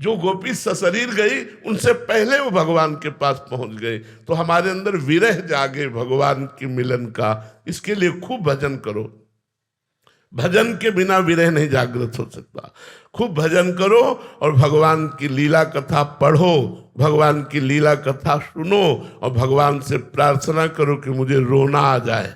जो गोपी सशरीर गई उनसे पहले वो भगवान के पास पहुंच गए। तो हमारे अंदर विरह जागे भगवान के मिलन का, इसके लिए खूब भजन करो। भजन के बिना विरह नहीं जागृत हो सकता। खूब भजन करो और भगवान की लीला कथा पढ़ो, भगवान की लीला कथा सुनो और भगवान से प्रार्थना करो कि मुझे रोना आ जाए,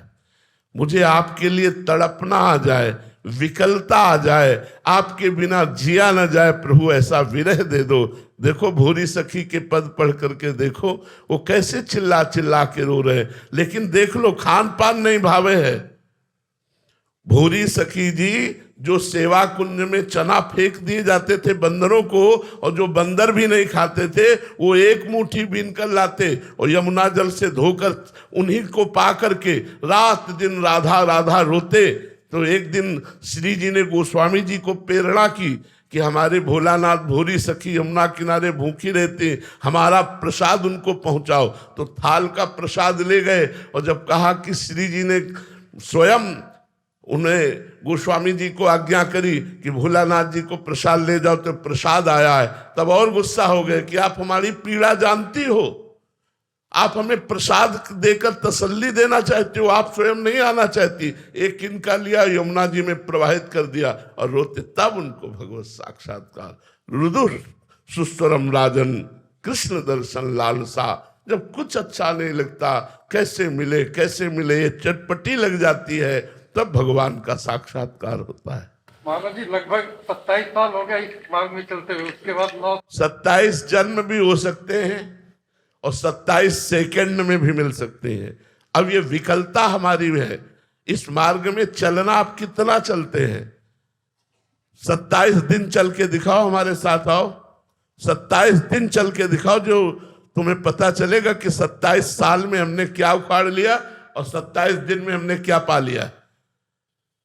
मुझे आपके लिए तड़पना आ जाए, विकलता आ जाए, आपके बिना जिया न जाए। प्रभु ऐसा विरह दे दो। देखो भूरी सखी के पद पढ़ करके देखो वो कैसे चिल्ला चिल्ला के रो रहे, लेकिन देख लो खान पान नहीं भावे है। भूरी सखी जी जो सेवा कुंज में चना फेंक दिए जाते थे बंदरों को, और जो बंदर भी नहीं खाते थे, वो एक मुट्ठी बीन कर लाते और यमुना जल से धोकर उन्हीं को पा करके रात दिन राधा राधा रोते। तो एक दिन श्री जी ने गोस्वामी जी को प्रेरणा की कि हमारे भोलानाथ भूरी सखी यमुना किनारे भूखी रहते, हमारा प्रसाद उनको पहुंचाओ। तो थाल का प्रसाद ले गए और जब कहा कि श्री जी ने स्वयं उन्हें गोस्वामी जी को आज्ञा करी कि भोलानाथ जी को प्रसाद ले जाओ, तो प्रसाद आया है। तब और गुस्सा हो गए कि आप हमारी पीड़ा जानती हो, आप हमें प्रसाद देकर तसल्ली देना चाहते हो, आप स्वयं नहीं आना चाहती। एक इनका लिया यमुना जी में प्रवाहित कर दिया और रोते। तब उनको भगवत साक्षात्कार, रुदुर सुस्वरम राजन कृष्ण दर्शन लालसा। जब कुछ अच्छा नहीं लगता, कैसे मिले कैसे मिले, ये चटपटी लग जाती है, तब भगवान का साक्षात्कार होता है। महाराज जी लगभग 27 साल हो गया इस मार्ग में चलते हुए, उसके बाद 27 जन्म भी हो सकते हैं और 27 सेकंड में भी मिल सकते हैं। अब ये विकलता हमारी है। इस मार्ग में चलना आप कितना चलते हैं? 27 दिन चल के दिखाओ, हमारे साथ आओ। 27 दिन चल के दिखाओ, जो तुम्हें पता चलेगा कि 27 साल में हमने क्या उखाड़ लिया और 27 दिन में हमने क्या पा लिया।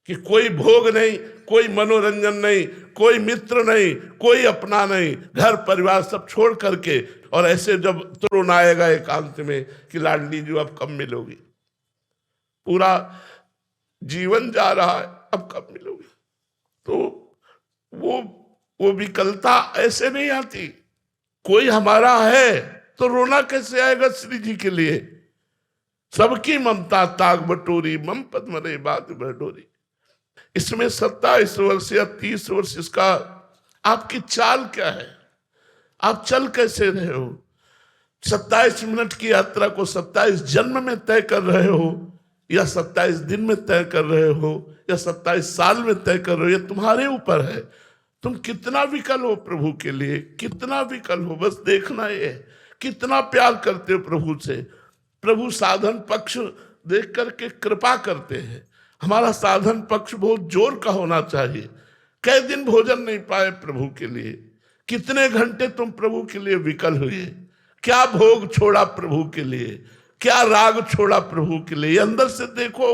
कि कोई भोग नहीं, कोई मनोरंजन नहीं, कोई मित्र नहीं, कोई अपना नहीं, घर परिवार सब छोड़ करके, और ऐसे जब तरुण आएगा एकांत में कि लाडली जी अब कब मिलोगी, पूरा जीवन जा रहा है, अब कब मिलोगी। तो वो विकलता ऐसे नहीं आती। कोई हमारा है तो रोना कैसे आएगा श्री जी के लिए। सबकी ममता ताग बटोरी, मम पद्म रे बात बटोरी। इसमें 27 वर्ष या 30 वर्ष, इसका आपकी चाल क्या है? आप चल कैसे रहे हो? 27 मिनट की यात्रा को 27 जन्म में तय कर रहे हो, या 27 दिन में तय कर रहे हो, या 27 साल में तय कर रहे हो, ये तुम्हारे ऊपर है। तुम कितना विकल हो प्रभु के लिए, कितना विकल हो, बस देखना ये है। कितना प्यार करते हो प्रभु से। प्रभु साधन पक्ष देख करके कृपा करते हैं। हमारा साधन पक्ष बहुत जोर का होना चाहिए। कई दिन भोजन नहीं पाए प्रभु के लिए, कितने घंटे तुम प्रभु के लिए विकल हुए, क्या भोग छोड़ा प्रभु के लिए, क्या राग छोड़ा प्रभु के लिए। अंदर से देखो,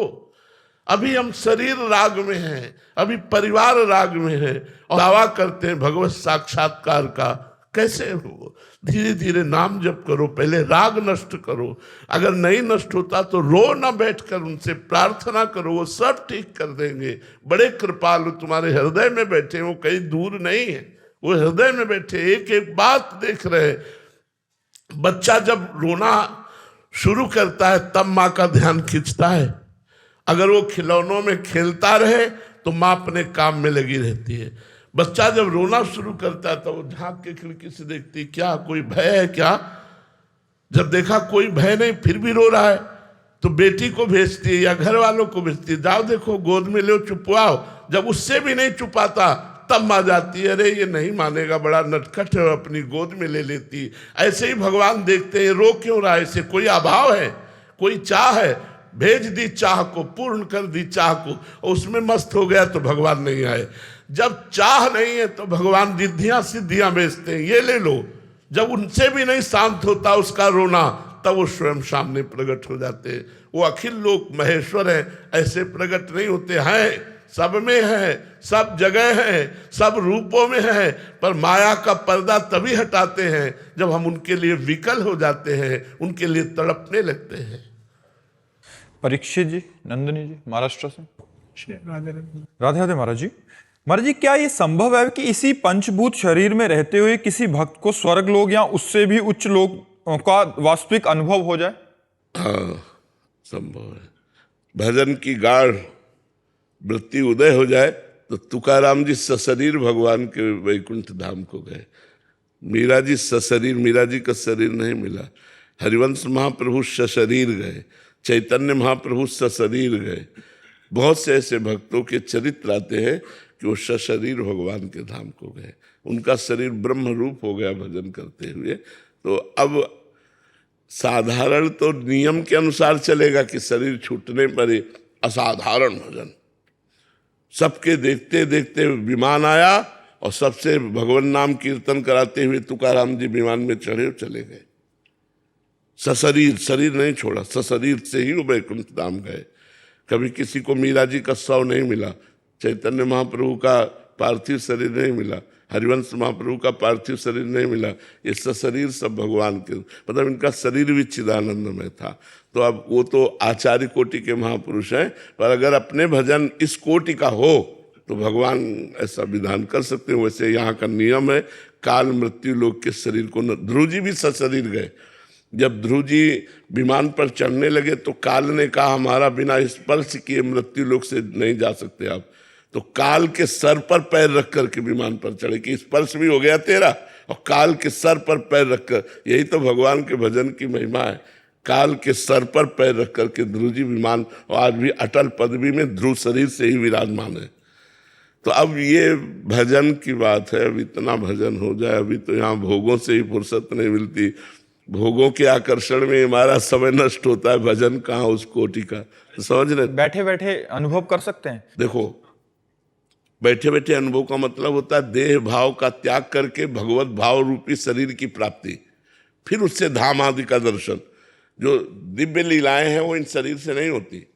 अभी हम शरीर राग में हैं, अभी परिवार राग में है, और दावा करते हैं भगवत साक्षात्कार का। कैसे हो? धीरे धीरे नाम जप करो, पहले राग नष्ट करो। अगर नहीं नष्ट होता तो रो ना बैठकर उनसे प्रार्थना करो, वो सब ठीक कर देंगे। बड़े कृपालु तुम्हारे हृदय में बैठे, वो कहीं दूर नहीं है, वो हृदय में बैठे, एक एक बात देख रहे। बच्चा जब रोना शुरू करता है तब माँ का ध्यान खींचता है। अगर वो खिलौनों में खेलता रहे तो माँ अपने काम में लगी रहती है। बच्चा जब रोना शुरू करता है तो वो झांक के खिड़की से देखती, क्या कोई भय है क्या? जब देखा कोई भय नहीं फिर भी रो रहा है तो बेटी को भेजती है या घर वालों को भेजती है, जाओ देखो गोद में लो चुपवाओ। जब उससे भी नहीं चुपाता तब माँ जाती है, अरे ये नहीं मानेगा, बड़ा नटखट है, अपनी गोद में ले लेती। ऐसे ही भगवान देखते हैं, रो क्यों रहा है? इसे कोई अभाव है, कोई चाह है? भेज दी चाह को, पूर्ण कर दी चाह को, और उसमें मस्त हो गया तो भगवान नहीं आए। जब चाह नहीं है तो भगवान रिद्धियां सिद्धियां बेचते हैं, ये ले लो। जब उनसे भी नहीं शांत होता उसका रोना, तब वो स्वयं सामने प्रकट हो जाते हैं। वो अखिल लोक महेश्वर है, ऐसे प्रकट नहीं होते हैं, सब में है, सब जगह है, सब रूपों में है, पर माया का पर्दा तभी हटाते हैं जब हम उनके लिए विकल हो जाते हैं, उनके लिए तड़पने लगते हैं। परीक्षित जी, नंदिनी जी, महाराष्ट्र से। राधे राधे महाराज जी। महाराज जी, क्या ये संभव है कि इसी पंचभूत शरीर में रहते हुए किसी भक्त को स्वर्ग लोक या उससे भी उच्च लोक का वास्तविक अनुभव हो जाए? हाँ, संभव है। भजन की गाढ़ वृत्ति उदय हो जाए तो तुकाराम जी सशरीर भगवान के वैकुंठ धाम को गए। मीरा जी सशरीर, मीरा जी का शरीर नहीं मिला। हरिवंश महाप्रभु सशरीर गए, चैतन्य महाप्रभु सशरीर गए। बहुत से ऐसे भक्तों के चरित्र आते हैं कि वो सशरीर भगवान के धाम को गए, उनका शरीर ब्रह्म रूप हो गया भजन करते हुए। तो अब साधारण तो नियम के अनुसार चलेगा कि शरीर छूटने पर ही असाधारण भजन, सबके देखते देखते विमान आया और सबसे भगवान नाम कीर्तन कराते हुए तुकाराम जी विमान में चढ़े और चले गए। सशरीर, शरीर नहीं छोड़ा, सशरीर से ही वो वैकुंठ धाम गए। कभी किसी को मीरा जी का शव नहीं मिला, चैतन्य महाप्रभु का पार्थिव शरीर नहीं मिला, हरिवंश महाप्रभु का पार्थिव शरीर नहीं मिला। ये सशरीर सब भगवान के, मतलब इनका शरीर भी चिदानंद में था। तो अब वो तो आचार्य कोटि के महापुरुष हैं, पर अगर अपने भजन इस कोटि का हो तो भगवान ऐसा विधान कर सकते हैं। वैसे यहाँ का नियम है, काल मृत्यु लोक के शरीर को न, ध्रुव जी भी सशरीर गए। जब ध्रुव जी विमान पर चढ़ने लगे तो काल ने कहा हमारा बिना स्पर्श किए मृत्यु लोक से नहीं जा सकते आप। तो काल के सर पर पैर रख करके विमान पर चढ़े कि स्पर्श भी हो गया तेरा, और काल के सर पर पैर रखकर, यही तो भगवान के भजन की महिमा है। काल के सर पर पैर रख करके ध्रुव जी विमान, और आज भी अटल पदवी में ध्रुव शरीर से ही विराजमान है। तो अब ये भजन की बात है, अब इतना भजन हो जाए। अभी तो यहाँ भोगों से ही फुर्सत नहीं मिलती, भोगों के आकर्षण में हमारा समय नष्ट होता है। भजन कहाँ उस कोटि का, तो समझ रहे? बैठे बैठे अनुभव कर सकते हैं। देखो, बैठे बैठे अनुभव का मतलब होता है देह भाव का त्याग करके भगवत भाव रूपी शरीर की प्राप्ति, फिर उससे धाम आदि का दर्शन। जो दिव्य लीलाएं हैं वो इन शरीर से नहीं होती।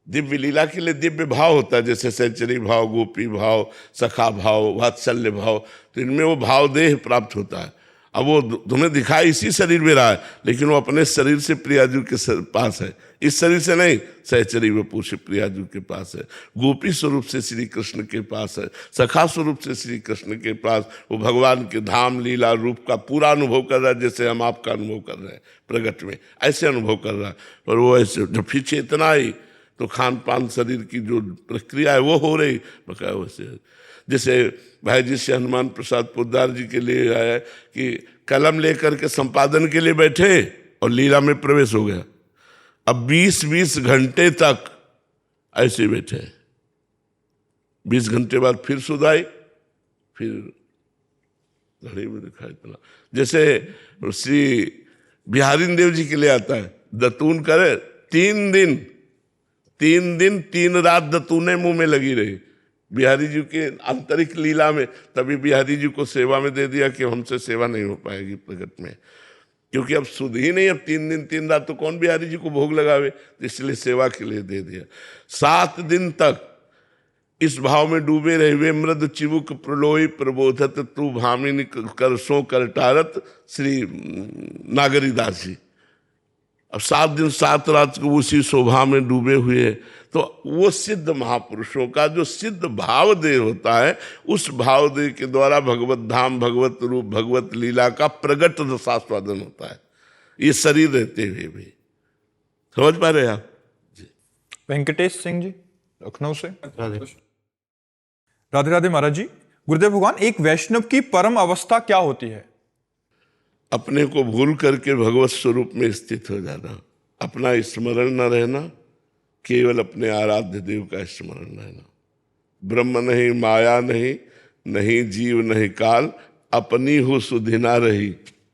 दिव्य लीला के लिए दिव्य भाव होता है, जैसे सैचरी भाव, गोपी भाव, सखा भाव, वात्सल्य भाव, तो इनमें वो भाव देह प्राप्त होता है। अब वो तुम्हें दिखाई इसी शरीर में रहा है, लेकिन वो अपने शरीर से प्रियाजू के पास है, इस शरीर से नहीं। सहचरी वपु से प्रियाजू के पास है, गोपी स्वरूप से श्री कृष्ण के पास है, सखा स्वरूप से श्री कृष्ण के पास। वो भगवान के धाम लीला रूप का पूरा अनुभव कर रहा है, जैसे हम आपका अनुभव कर रहे हैं प्रगट में, ऐसे अनुभव कर रहा है। पर वो ऐसे जब फिर चेतना आई तो खान पान शरीर की जो प्रक्रिया है वो हो रही बकाया वैसे। जैसे भाई जी से हनुमान प्रसाद पोद्दार जी के लिए आया कि कलम लेकर के संपादन के लिए बैठे और लीला में प्रवेश हो गया। अब 20-20 घंटे तक ऐसे बैठे, 20 घंटे बाद फिर सुध आई, फिर घड़ी में दिखाई इतना। जैसे श्री बिहारी देव जी के लिए आता है, दतून करे 3 दिन 3 रात दतूने मुंह में लगी रही बिहारी जी के आंतरिक लीला में। तभी बिहारी जी को सेवा में दे दिया कि हमसे सेवा नहीं हो पाएगी प्रगट में, क्योंकि अब सुध ही नहीं। अब 3 दिन 3 रात तो कौन बिहारी जी को भोग लगावे, इसलिए सेवा के लिए दे दिया। 7 दिन तक इस भाव में डूबे रहे हुए मृद चिबुक प्रलोई प्रबोधत तू भामिनी करसों करटारत श्री नागरीदास जी। अब 7 दिन 7 रात को उसी शोभा में डूबे हुए। तो वो सिद्ध महापुरुषों का जो सिद्ध भाव देह होता है, उस भाव देह के द्वारा भगवत धाम, भगवत रूप, भगवत लीला का प्रगट रसास्वादन होता है, ये शरीर रहते हुए भी। समझ पा रहे आप जी? वेंकटेश सिंह जी लखनऊ से। राधे राधे महाराज जी। गुरुदेव भगवान, एक वैष्णव की परम अवस्था क्या होती है? अपने को भूल करके भगवत स्वरूप में स्थित हो जाना, अपना स्मरण न रहना, केवल अपने आराध्य देव का स्मरण रहना। ब्रह्म नहीं, माया नहीं, नहीं जीव नहीं काल, अपनी हो सुधिना रही,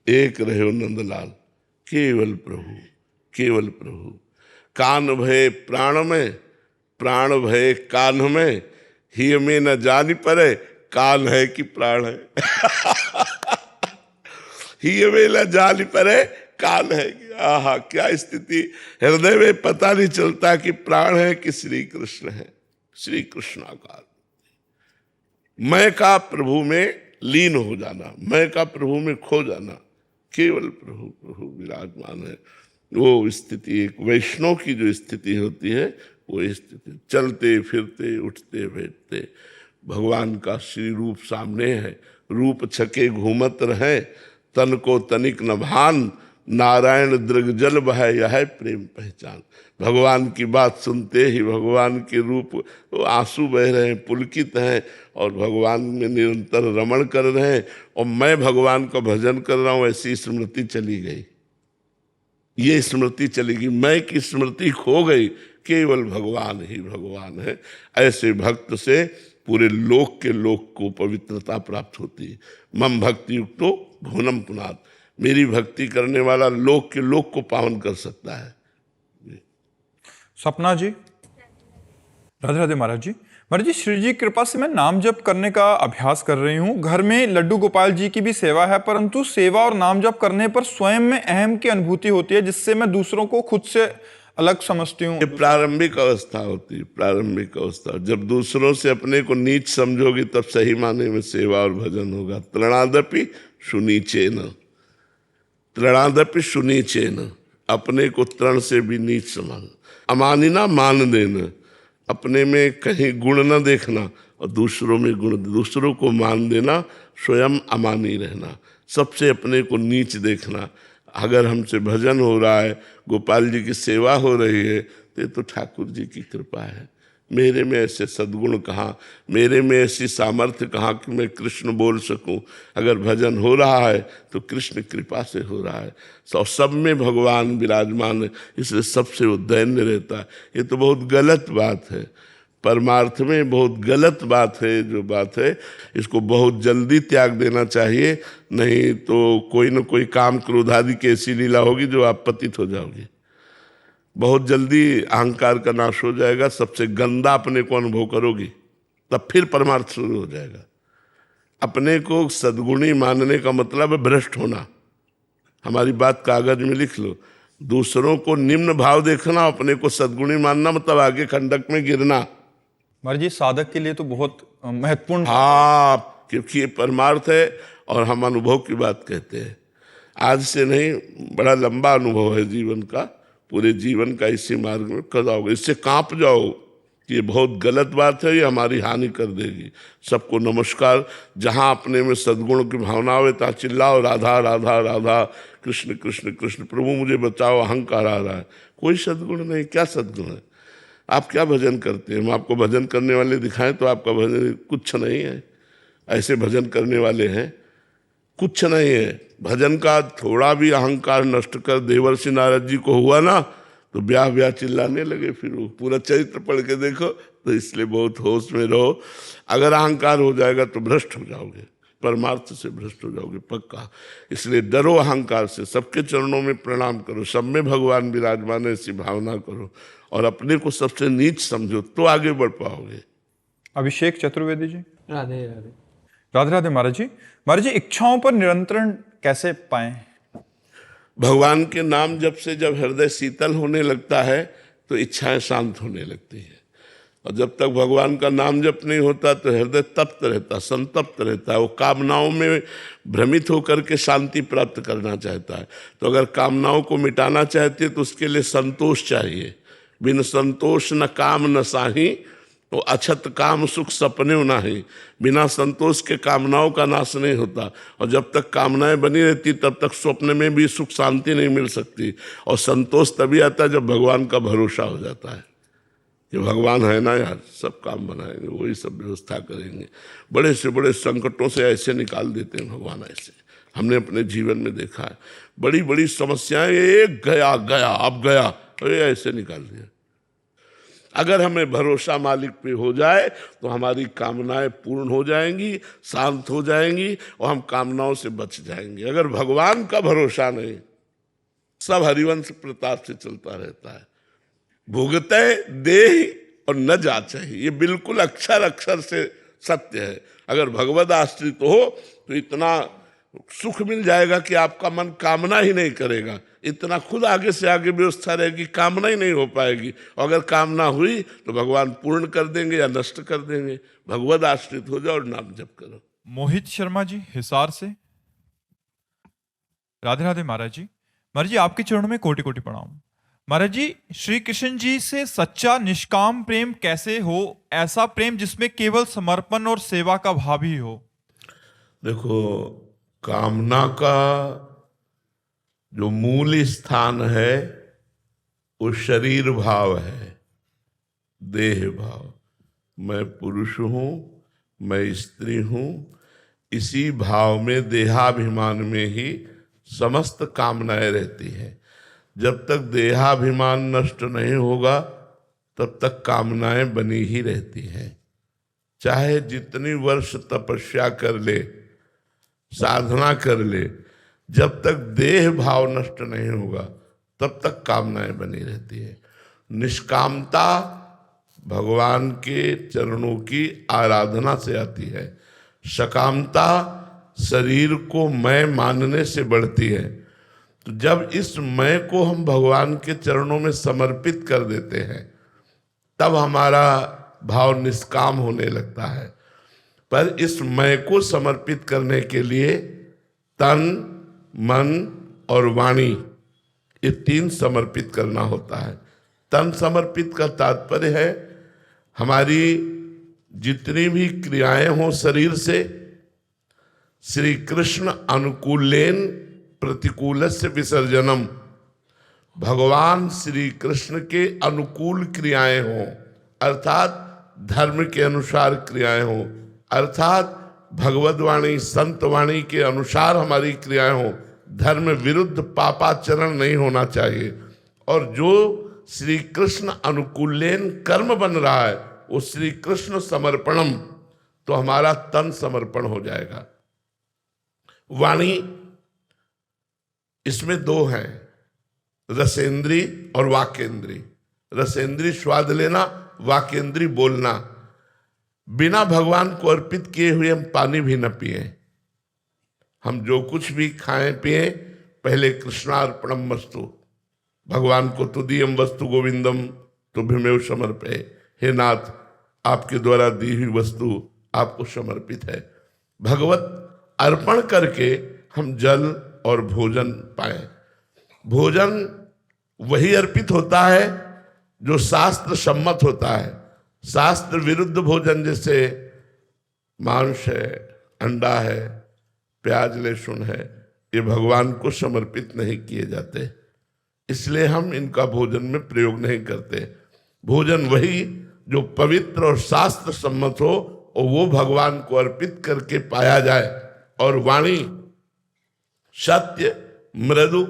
एक रहो नंदलाल। केवल प्रभु, केवल प्रभु। कान भय प्राण में, प्राण भय कान में, ही में न जानी पड़े, कान है कि प्राण है। ही में न जानी पड़े, कान है कि, आहा क्या स्थिति। हृदय में पता नहीं चलता कि प्राण है कि श्री कृष्ण है। श्री कृष्णाकार मैं का प्रभु में लीन हो जाना, मैं का प्रभु में खो जाना। केवल प्रभु प्रभु विराजमान है। वो स्थिति एक वैष्णव की जो स्थिति होती है, वो स्थिति चलते फिरते उठते बैठते भगवान का श्री रूप सामने है। रूप छके घूमत रहे, तन को तनिक न भान, नारायण दृग जल बह यह है प्रेम पहचान। भगवान की बात सुनते ही भगवान के रूप आंसू बह रहे हैं, पुलकित हैं और भगवान में निरंतर रमण कर रहे हैं। और मैं भगवान का भजन कर रहा हूँ, ऐसी स्मृति चली गई, ये स्मृति चलेगी, मैं की स्मृति खो गई, केवल भगवान ही भगवान है। ऐसे भक्त से पूरे लोक के लोक को पवित्रता प्राप्त होती है। मम भक्ति युक्तो भुवनम पुनात्, मेरी भक्ति करने वाला लोक के लोक को पावन कर सकता है। सपना जी, राधे राधे महाराज जी। महाराज जी, श्री जी की कृपा से मैं नाम जप करने का अभ्यास कर रही हूँ। घर में लड्डू गोपाल जी की भी सेवा है, परंतु सेवा और नाम जप करने पर स्वयं में अहम की अनुभूति होती है, जिससे मैं दूसरों को खुद से अलग समझती हूँ। ये प्रारंभिक अवस्था होती है, प्रारंभिक अवस्था। जब दूसरों से अपने को नीच समझोगी तब सही माने में सेवा और भजन होगा। तृणादपि सुनीचेन, तृणादपि सुनीचेन, अपने को तृण से भी नीच समझ। अमानिना मान देना, अपने में कहीं गुण न देखना और दूसरों में गुण, दूसरों को मान देना, स्वयं अमानी रहना, सबसे अपने को नीच देखना। अगर हमसे भजन हो रहा है, गोपाल जी की सेवा हो रही है, तो ये तो ठाकुर जी की कृपा है। मेरे में ऐसे सद्गुण कहाँ, मेरे में ऐसी सामर्थ्य कहाँ कि मैं कृष्ण बोल सकूं। अगर भजन हो रहा है तो कृष्ण कृपा से हो रहा है, सब में भगवान विराजमान है, इसलिए सबसे वो दैन्य रहता है। ये तो बहुत गलत बात है, परमार्थ में बहुत गलत बात है। जो बात है इसको बहुत जल्दी त्याग देना चाहिए, नहीं तो कोई न कोई काम क्रोध आदि की ऐसी लीला होगी जो आप पतित हो जाओगे। बहुत जल्दी अहंकार का नाश हो जाएगा, सबसे गंदा अपने को अनुभव करोगी, तब फिर परमार्थ शुरू हो जाएगा। अपने को सद्गुणी मानने का मतलब है भ्रष्ट होना। हमारी बात कागज में लिख लो, दूसरों को निम्न भाव देखना, अपने को सद्गुणी मानना मतलब आगे खंडक में गिरना। महाराज जी, साधक के लिए तो बहुत महत्वपूर्ण। हाँ, क्योंकि ये परमार्थ है और हम अनुभव की बात कहते हैं। आज से नहीं, बड़ा लंबा अनुभव है जीवन का, पूरे जीवन का इसी मार्ग में कर जाओगे, इससे कांप जाओ कि ये बहुत गलत बात है, ये हमारी हानि कर देगी। सबको नमस्कार। जहाँ अपने में सद्गुण की भावना हो तहाँ चिल्लाओ राधा राधा राधा, कृष्ण कृष्ण कृष्ण, प्रभु मुझे बचाओ, अहंकार आ रहा है। कोई सद्गुण नहीं, क्या सद्गुण है? आप क्या भजन करते हैं? हम आपको भजन करने वाले दिखाएं तो आपका भजन कुछ नहीं है। ऐसे भजन करने वाले हैं, कुछ नहीं है। भजन का थोड़ा भी अहंकार नष्ट कर देवर्षि नारद जी को हुआ ना, तो ब्याह ब्याह चिल्लाने लगे। फिर वो पूरा चरित्र पढ़ के देखो। तो इसलिए बहुत होश में रहो। अगर अहंकार हो जाएगा तो भ्रष्ट हो जाओगे, परमार्थ से भ्रष्ट हो जाओगे पक्का। इसलिए डरो अहंकार से, सबके चरणों में प्रणाम करो, सब में भगवान विराजमान है ऐसी भावना करो और अपने को सबसे नीच समझो, तो आगे बढ़ पाओगे। अभिषेक चतुर्वेदी जी, राधे राधे। राधे राधे महाराज जी। महाराज जी, इच्छाओं पर नियंत्रण कैसे पाएं? भगवान के नाम जब से जब हृदय शीतल होने लगता है तो इच्छाएं शांत होने लगती हैं। और जब तक भगवान का नाम जप नहीं होता तो हृदय तप्त रहता, संतप्त रहता है। वो कामनाओं में भ्रमित होकर के शांति प्राप्त करना चाहता है। तो अगर कामनाओं को मिटाना चाहते हैं तो उसके लिए संतोष चाहिए। बिन संतोष न काम न साही, तो अछत काम सुख सपने नाही। बिना संतोष के कामनाओं का नाश नहीं होता। और जब तक कामनाएं बनी रहती तब तक स्वप्न में भी सुख शांति नहीं मिल सकती। और संतोष तभी आता है जब भगवान का भरोसा हो जाता है कि भगवान है ना यार, सब काम बनाएंगे, वही सब व्यवस्था करेंगे। बड़े से बड़े संकटों से ऐसे निकाल देते हैं भगवान। ऐसे हमने अपने जीवन में देखा है। बड़ी बड़ी समस्याएं, एक गया गया अब गया, अरे ऐसे निकाल दिया। अगर हमें भरोसा मालिक पे हो जाए तो हमारी कामनाएं पूर्ण हो जाएंगी, शांत हो जाएंगी और हम कामनाओं से बच जाएंगे। अगर भगवान का भरोसा नहीं, सब हरिवंश प्रताप से चलता रहता है। भुगते देह और न जाचे, ये बिल्कुल अक्षर अक्षर से सत्य है। अगर भगवद आश्रित हो तो इतना सुख मिल जाएगा कि आपका मन कामना ही नहीं करेगा। इतना खुद आगे से आगे व्यवस्था रहेगी, कामना ही नहीं हो पाएगी। और अगर कामना हुई तो भगवान पूर्ण कर देंगे या नष्ट कर देंगे। भगवद आश्रित हो जाओ और नाम जप करो। मोहित शर्मा जी, हिसार से। राधे राधे महाराज जी। महाराज जी, आपके चरणों में कोटि कोटि प्रणाम। महाराज जी, श्री कृष्ण जी से सच्चा निष्काम प्रेम कैसे हो? ऐसा प्रेम जिसमें केवल समर्पण और सेवा का भाव ही हो। देखो, कामना का जो मूल स्थान है वो शरीर भाव है, देह भाव। मैं पुरुष हूं, मैं स्त्री हूं, इसी भाव में, देहाभिमान में ही समस्त कामनाएं रहती हैं। जब तक देहाभिमान नष्ट नहीं होगा तब तक कामनाएं बनी ही रहती हैं। चाहे जितनी वर्ष तपस्या कर ले, साधना कर ले, जब तक देह भाव नष्ट नहीं होगा तब तक कामनाएं बनी रहती है। निष्कामता भगवान के चरणों की आराधना से आती है। सकामता शरीर को मैं मानने से बढ़ती है। तो जब इस मैं को हम भगवान के चरणों में समर्पित कर देते हैं तब हमारा भाव निष्काम होने लगता है। पर इस मैं को समर्पित करने के लिए तन, मन और वाणी, ये तीन समर्पित करना होता है। तन समर्पित का तात्पर्य है हमारी जितनी भी क्रियाएं हों शरीर से, श्री कृष्ण अनुकूलेन प्रतिकूलस्य विसर्जनम, भगवान श्री कृष्ण के अनुकूल क्रियाएं हों, अर्थात धर्म के अनुसार क्रियाएं हों, अर्थात भगवद्वाणी संतवाणी के अनुसार हमारी क्रियाएं हों, धर्म विरुद्ध पापाचरण नहीं होना चाहिए। और जो श्री कृष्ण अनुकूलेन कर्म बन रहा है वो श्री कृष्ण समर्पणम, तो हमारा तन समर्पण हो जाएगा। वाणी, इसमें दो हैं, रसेंद्री और वाकेंद्री। रसेंद्री स्वाद लेना, वाकेंद्री बोलना। बिना भगवान को अर्पित किए हुए हम पानी भी न पिए। हम जो कुछ भी खाएं पिए पहले कृष्णार्पणम वस्तु, भगवान को तुदीयम वस्तु गोविंदम तुभ्यमेव समर्पये। हे नाथ, आपके द्वारा दी हुई वस्तु आपको समर्पित है। भगवत अर्पण करके हम जल और भोजन पाए। भोजन वही अर्पित होता है जो शास्त्र सम्मत होता है। शास्त्र विरुद्ध भोजन जैसे मांस है, अंडा है, प्याज लहसुन है, ये भगवान को समर्पित नहीं किए जाते, इसलिए हम इनका भोजन में प्रयोग नहीं करते। भोजन वही जो पवित्र और शास्त्र सम्मत हो और वो भगवान को अर्पित करके पाया जाए। और वाणी सत्य, मृदु,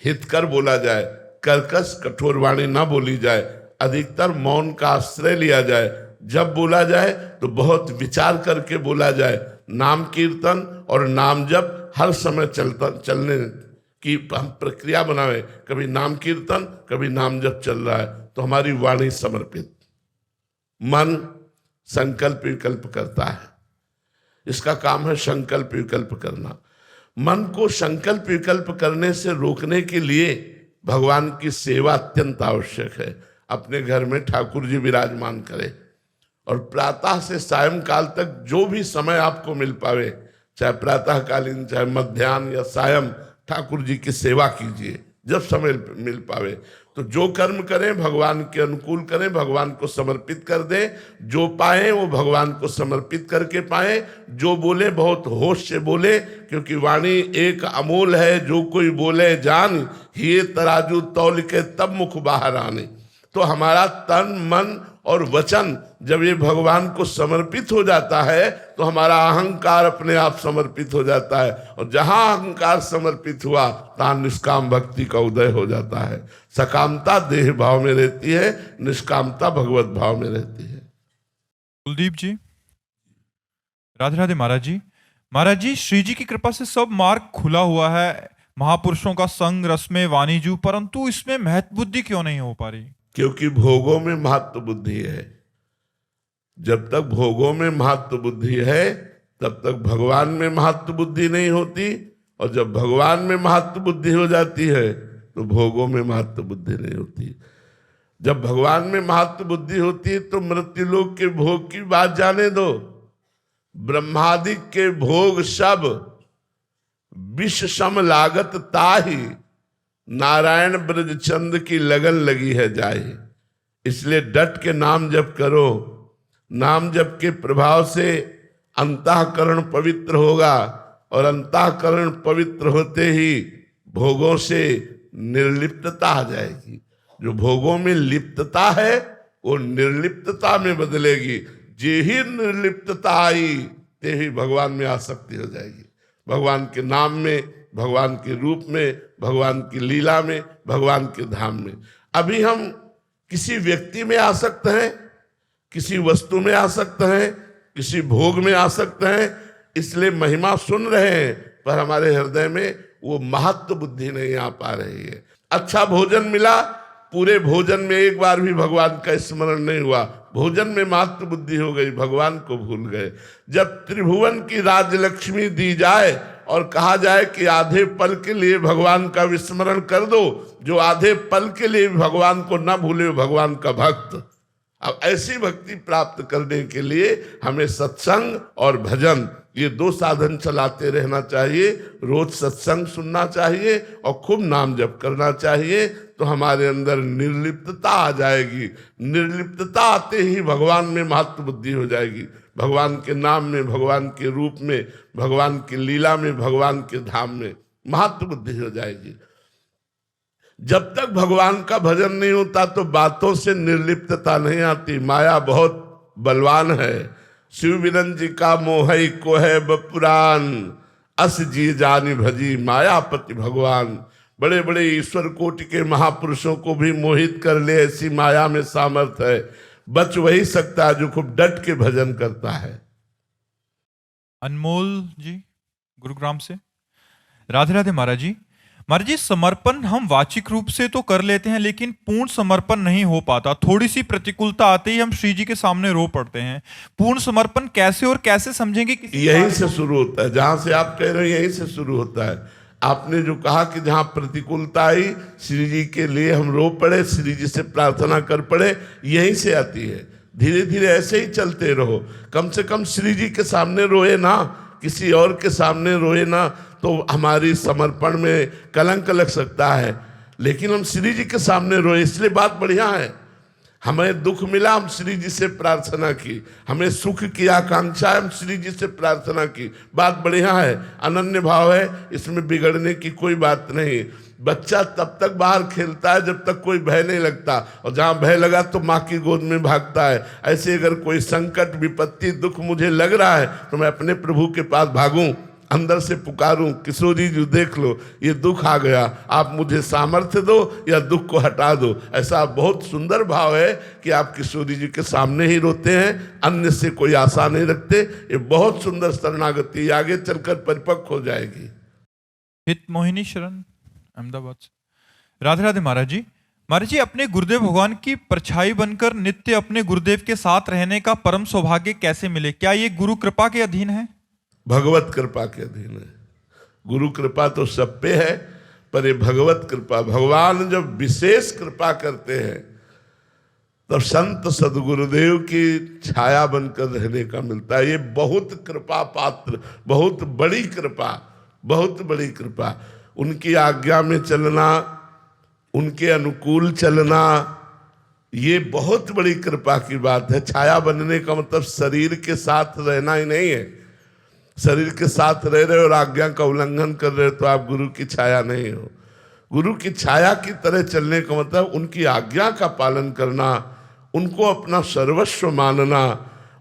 हितकर बोला जाए, कर्कश कठोर वाणी ना बोली जाए। अधिकतर मौन का आश्रय लिया जाए। जब बोला जाए तो बहुत विचार करके बोला जाए। नाम कीर्तन और नाम जप हर समय चलने की हम प्रक्रिया बनावे। कभी नाम कीर्तन, कभी नाम जप चल रहा है तो हमारी वाणी समर्पित। मन संकल्प विकल्प करता है, इसका काम है संकल्प विकल्प करना। मन को संकल्प विकल्प करने से रोकने के लिए भगवान की सेवा अत्यंत आवश्यक है। अपने घर में ठाकुर जी विराजमान करें और प्रातः से सायंकाल तक जो भी समय आपको मिल पावे, चाहे प्रातःकालीन, चाहे मध्याह्न या सायं, ठाकुर जी की सेवा कीजिए जब समय मिल पावे। तो जो कर्म करें भगवान के अनुकूल करें, भगवान को समर्पित कर दें। जो पाए वो भगवान को समर्पित करके पाए। जो बोले बहुत होश से बोले, क्योंकि वाणी एक अमूल है, जो कोई बोले जान, ये तराजू तौल के तब मुख बाहर आने। तो हमारा तन, मन और वचन जब ये भगवान को समर्पित हो जाता है तो हमारा अहंकार अपने आप समर्पित हो जाता है। और जहां अहंकार समर्पित हुआ तहां निष्काम भक्ति का उदय हो जाता है। सकामता देह भाव में रहती है, निष्कामता भगवत भाव में रहती है। कुलदीप जी, राधे राधे महाराज जी। महाराज जी, श्री जी की कृपा से सब मार्ग खुला हुआ है, महापुरुषों का संग रस में वाणिजू, परंतु इसमें महत्व बुद्धि क्यों नहीं हो पा रही? क्योंकि भोगों में महत्व बुद्धि है। जब तक भोगों में महत्व बुद्धि है तब तक भगवान में महत्व बुद्धि नहीं होती। और जब भगवान में महत्व बुद्धि हो जाती है तो भोगों में महत्व बुद्धि नहीं होती। जब भगवान में महत्व बुद्धि होती है तो मृत्युलोक के भोग की बात जाने दो। ब्रह्मादिक के भोग सब विष सम लागत ताहि, नारायण ब्रजचंद की लगन लगी है जाए। इसलिए डट के नाम जप करो। नाम जप के प्रभाव से अंतःकरण पवित्र होगा और अंतःकरण पवित्र होते ही भोगों से निर्लिप्तता आ जाएगी। जो भोगों में लिप्तता है वो निर्लिप्तता में बदलेगी। जे ही निर्लिप्तता आई ते ही भगवान में आसक्ति हो जाएगी। भगवान के नाम में, भगवान के रूप में, भगवान की लीला में, भगवान के धाम में। अभी हम किसी व्यक्ति में आसक्त हैं, किसी वस्तु में आसक्त हैं, किसी भोग में आसक्त हैं, इसलिए महिमा सुन रहे हैं पर हमारे हृदय में वो महत्व बुद्धि नहीं आ पा रही है। अच्छा भोजन मिला, पूरे भोजन में एक बार भी भगवान का स्मरण नहीं हुआ, भोजन में महत्व बुद्धि हो गई, भगवान को भूल गए। जब त्रिभुवन की राजलक्ष्मी दी जाए और कहा जाए कि आधे पल के लिए भगवान का विस्मरण कर दो, जो आधे पल के लिए भगवान को न भूले भगवान का भक्त। अब ऐसी भक्ति प्राप्त करने के लिए हमें सत्संग और भजन, ये दो साधन चलाते रहना चाहिए। रोज सत्संग सुनना चाहिए और खूब नाम जप करना चाहिए, तो हमारे अंदर निर्लिप्तता आ जाएगी। निर्लिप्तता आते ही भगवान में महत्व बुद्धि हो जाएगी। भगवान के नाम में, भगवान के रूप में, भगवान की लीला में, भगवान के धाम में महत्व बुद्धि हो जाएगी। जब तक भगवान का भजन नहीं होता तो बातों से निर्लिप्तता नहीं आती। माया बहुत बलवान है। शिव बिरन जी का मोहई को है बपुरान, अस जी जानी भजी मायापति भगवान। बड़े बड़े ईश्वर कोटि के महापुरुषों को भी मोहित कर ले, ऐसी माया में सामर्थ है। बच वही सकता है जो खूब डट के भजन करता है। अनमोल जी गुरुग्राम से। राधे राधे महाराज जी। महाराज जी, समर्पण हम वाचिक रूप से तो कर लेते हैं लेकिन पूर्ण समर्पण नहीं हो पाता। थोड़ी सी प्रतिकूलता आते ही हम श्री जी के सामने रो पड़ते हैं। पूर्ण समर्पण कैसे और कैसे समझेंगे? यहीं से शुरू होता है, जहां से आप कह रहे हो यहीं से शुरू होता है। आपने जो कहा कि जहां प्रतिकूलता आई, श्री जी के लिए हम रो पड़े, श्री जी से प्रार्थना कर पड़े, यहीं से आती है। धीरे धीरे ऐसे ही चलते रहो। कम से कम श्री जी के सामने रोए ना, किसी और के सामने रोए ना, तो हमारी समर्पण में कलंक लग सकता है। लेकिन हम श्री जी के सामने रोए, इसलिए बात बढ़िया है। हमें दुख मिला, हम श्री जी से प्रार्थना की। हमें सुख की आकांक्षा है, हम श्री जी से प्रार्थना की। बात बढ़िया है, अनन्य भाव है, इसमें बिगड़ने की कोई बात नहीं। बच्चा तब तक बाहर खेलता है जब तक कोई भय नहीं लगता, और जहाँ भय लगा तो माँ की गोद में भागता है। ऐसे अगर कोई संकट, विपत्ति, दुख मुझे लग रहा है तो मैं अपने प्रभु के पास भागूं, अंदर से पुकारूं, किशोरी जी देख लो ये दुख आ गया, आप मुझे सामर्थ्य दो या दुख को हटा दो। ऐसा बहुत सुंदर भाव है कि आप किशोरी जी के सामने ही रोते हैं, अन्य से कोई आशा नहीं रखते। ये बहुत सुंदर शरणागति, आगे चलकर परिपक्व हो जाएगी। हित मोहिनी शरण अहमदाबाद से। राधे राधे महाराज जी। महाराज जी, अपने गुरुदेव भगवान की परछाई बनकर नित्य अपने गुरुदेव के साथ रहने का परम सौभाग्य कैसे मिले? क्या ये गुरु कृपा के अधीन है? भगवत कृपा के अधीन है। गुरु कृपा तो सब पे है, पर ये भगवत कृपा, भगवान जब विशेष कृपा करते हैं तब संत सदगुरुदेव की छाया बनकर रहने का मिलता है। ये बहुत कृपा पात्र, बहुत बड़ी कृपा, बहुत बड़ी कृपा। उनकी आज्ञा में चलना, उनके अनुकूल चलना, ये बहुत बड़ी कृपा की बात है। छाया बनने का मतलब शरीर के साथ रहना ही नहीं है। शरीर के साथ रह रहे और आज्ञा का उल्लंघन कर रहे हो तो आप गुरु की छाया नहीं हो। गुरु की छाया की तरह चलने का मतलब उनकी आज्ञा का पालन करना, उनको अपना सर्वस्व मानना,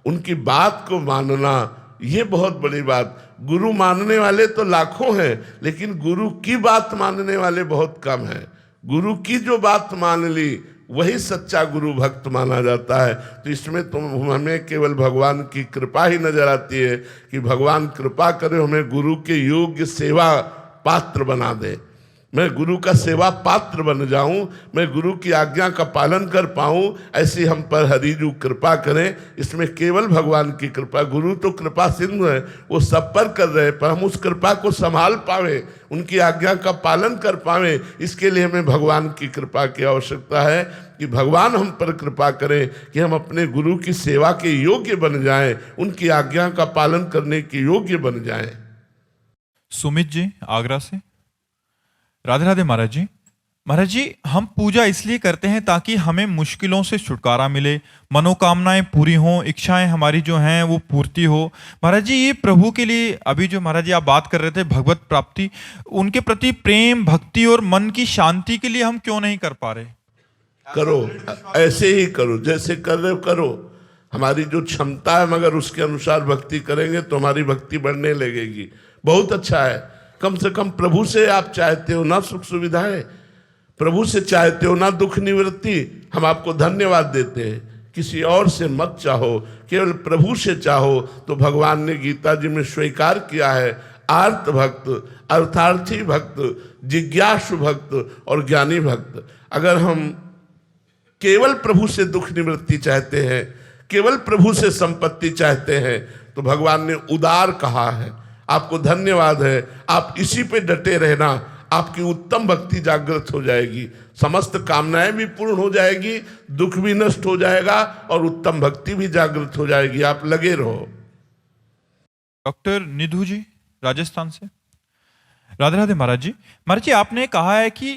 उनकी बात को मानना, ये बहुत बड़ी बात। गुरु मानने वाले तो लाखों हैं, लेकिन गुरु की बात मानने वाले बहुत कम हैं। गुरु की जो बात मान ली वही सच्चा गुरु भक्त माना जाता है। तो इसमें तो हमें केवल भगवान की कृपा ही नजर आती है कि भगवान कृपा करे, हमें गुरु के योग्य सेवा पात्र बना दे। मैं गुरु का सेवा पात्र बन जाऊं, मैं गुरु की आज्ञा का पालन कर पाऊं, ऐसी हम पर हरिजू कृपा करें। इसमें केवल भगवान की कृपा। गुरु तो कृपा सिंधु है, वो सब पर कर रहे हैं, पर हम उस कृपा को संभाल पावे, उनकी आज्ञा का पालन कर पावे, इसके लिए हमें भगवान की कृपा की आवश्यकता है कि भगवान हम पर कृपा करें कि हम अपने गुरु की सेवा के योग्य बन जाएं, उनकी आज्ञा का पालन करने के योग्य बन जाएं। सुमित जी आगरा से। राधे राधे महाराज जी। महाराज जी, हम पूजा इसलिए करते हैं ताकि हमें मुश्किलों से छुटकारा मिले, मनोकामनाएं पूरी हों, इच्छाएं हमारी जो हैं वो पूर्ति हो। महाराज जी, ये प्रभु के लिए अभी जो महाराज जी आप बात कर रहे थे भगवत प्राप्ति, उनके प्रति प्रेम, भक्ति और मन की शांति के लिए हम क्यों नहीं कर पा रहे? करो, ऐसे ही करो जैसे कर रहे हो करो। हमारी जो क्षमता है मगर उसके अनुसार भक्ति करेंगे तो हमारी भक्ति बढ़ने लगेगी। बहुत अच्छा है। कम से कम प्रभु से आप चाहते हो ना सुख सुविधाएं, प्रभु से चाहते हो ना दुख निवृत्ति, हम आपको धन्यवाद देते हैं। किसी और से मत चाहो, केवल प्रभु से चाहो। तो भगवान ने गीता जी में स्वीकार किया है, आर्त भक्त, अर्थार्थी भक्त, जिज्ञासु भक्त और ज्ञानी भक्त। अगर हम केवल प्रभु से दुख निवृत्ति चाहते हैं, केवल प्रभु से संपत्ति चाहते हैं, तो भगवान ने उदार कहा है। आपको धन्यवाद है, आप इसी पे डटे रहना, आपकी उत्तम भक्ति जागृत हो जाएगी, समस्त कामनाएं भी पूर्ण हो जाएगी, दुख भी नष्ट हो जाएगा और उत्तम भक्ति भी जागृत हो जाएगी। आप लगे रहो। डॉक्टर निधु जी राजस्थान से। राधे राधे महाराज जी। महाराज जी, आपने कहा है कि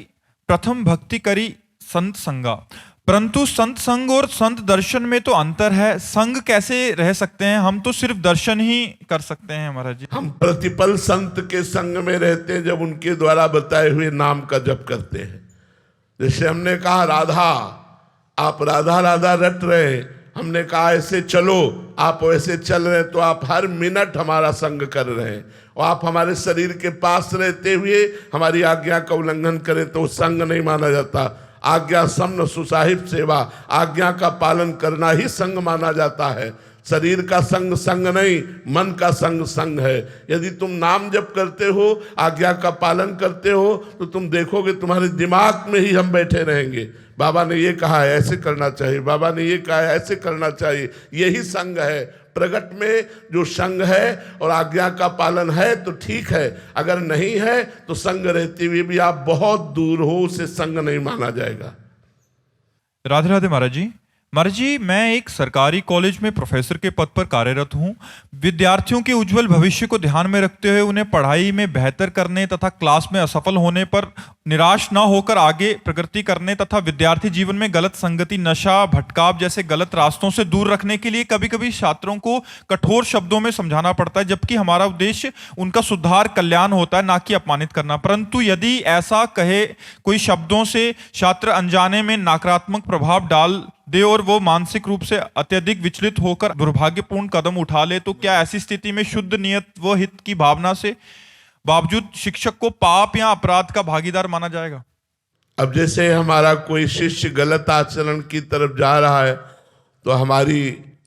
प्रथम भक्ति करी संत संगा, परंतु संत संग और संत दर्शन में तो अंतर है। संग कैसे रह सकते हैं? हम तो सिर्फ दर्शन ही कर सकते हैं महाराज जी। हम प्रतिपल संत के संग में रहते हैं जब उनके द्वारा बताए हुए नाम का जप करते हैं। जैसे हमने कहा राधा, आप राधा राधा रट रहे हैं, हमने कहा ऐसे चलो, आप वैसे चल रहे हैं, तो आप हर मिनट हमारा संग कर रहे हैं। और आप हमारे शरीर के पास रहते हुए हमारी आज्ञा का उल्लंघन करें तो संग नहीं माना जाता। आज्ञा समन सुसाहिब सेवा, आज्ञा का पालन करना ही संग माना जाता है। शरीर का संग संग नहीं, मन का संग संग है। यदि तुम नाम जप करते हो, आज्ञा का पालन करते हो, तो तुम देखोगे तुम्हारे दिमाग में ही हम बैठे रहेंगे। बाबा ने ये कहा है ऐसे करना चाहिए, बाबा ने ये कहा है ऐसे करना चाहिए। यही संग है। प्रगट में जो संग है और आज्ञा का पालन है तो ठीक है, अगर नहीं है तो संग रहते हुए भी आप बहुत दूर हो, उसे संग नहीं माना जाएगा। राधे राधे महाराज जी। महाराज जी, मैं एक सरकारी कॉलेज में प्रोफेसर के पद पर कार्यरत हूं। विद्यार्थियों के उज्जवल भविष्य को ध्यान में रखते हुए उन्हें पढ़ाई में बेहतर करने तथा क्लास में असफल होने पर निराश न होकर आगे प्रगति करने तथा विद्यार्थी जीवन में गलत संगति, नशा, भटकाव जैसे गलत रास्तों से दूर रखने के लिए कभी कभी छात्रों को कठोर शब्दों में समझाना पड़ता है, जबकि हमारा उद्देश्य उनका सुधार, कल्याण होता है, ना कि अपमानित करना। परंतु यदि ऐसा कहे कोई शब्दों से छात्र अनजाने में नकारात्मक प्रभाव डाल दे और वो मानसिक रूप से अत्यधिक विचलित होकर दुर्भाग्यपूर्ण कदम उठा ले, तो क्या ऐसी स्थिति में शुद्ध नियत व हित की भावना से बावजूद शिक्षक को पाप या अपराध का भागीदार माना जाएगा? अब जैसे हमारा कोई शिष्य गलत आचरण की तरफ जा रहा है तो हमारी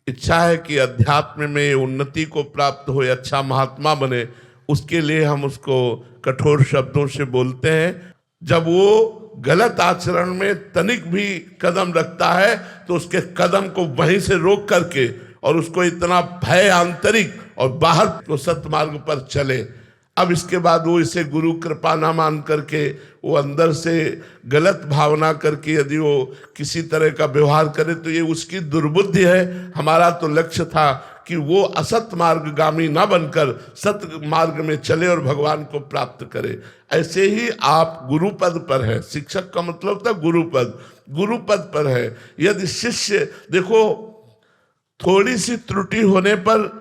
इच्छा है कि अध्यात्म में उन्नति को प्राप्त हो, अच्छा महात्मा बने, उसके लिए हम उसको कठोर शब्दों से बोलते हैं। जब वो गलत आचरण में तनिक भी कदम रखता है तो उसके कदम को वहीं से रोक करके और उसको इतना भय आंतरिक और बाहर को सत्मार्ग पर चले। अब इसके बाद वो इसे गुरु कृपा ना मान करके वो अंदर से गलत भावना करके यदि वो किसी तरह का व्यवहार करे तो ये उसकी दुर्बुद्धि है। हमारा तो लक्ष्य था कि वो असत मार्गगामी ना बनकर सत मार्ग में चले और भगवान को प्राप्त करे। ऐसे ही आप गुरुपद पर है, शिक्षक का मतलब था गुरुपद, गुरुपद पर है। यदि शिष्य, देखो थोड़ी सी त्रुटि होने पर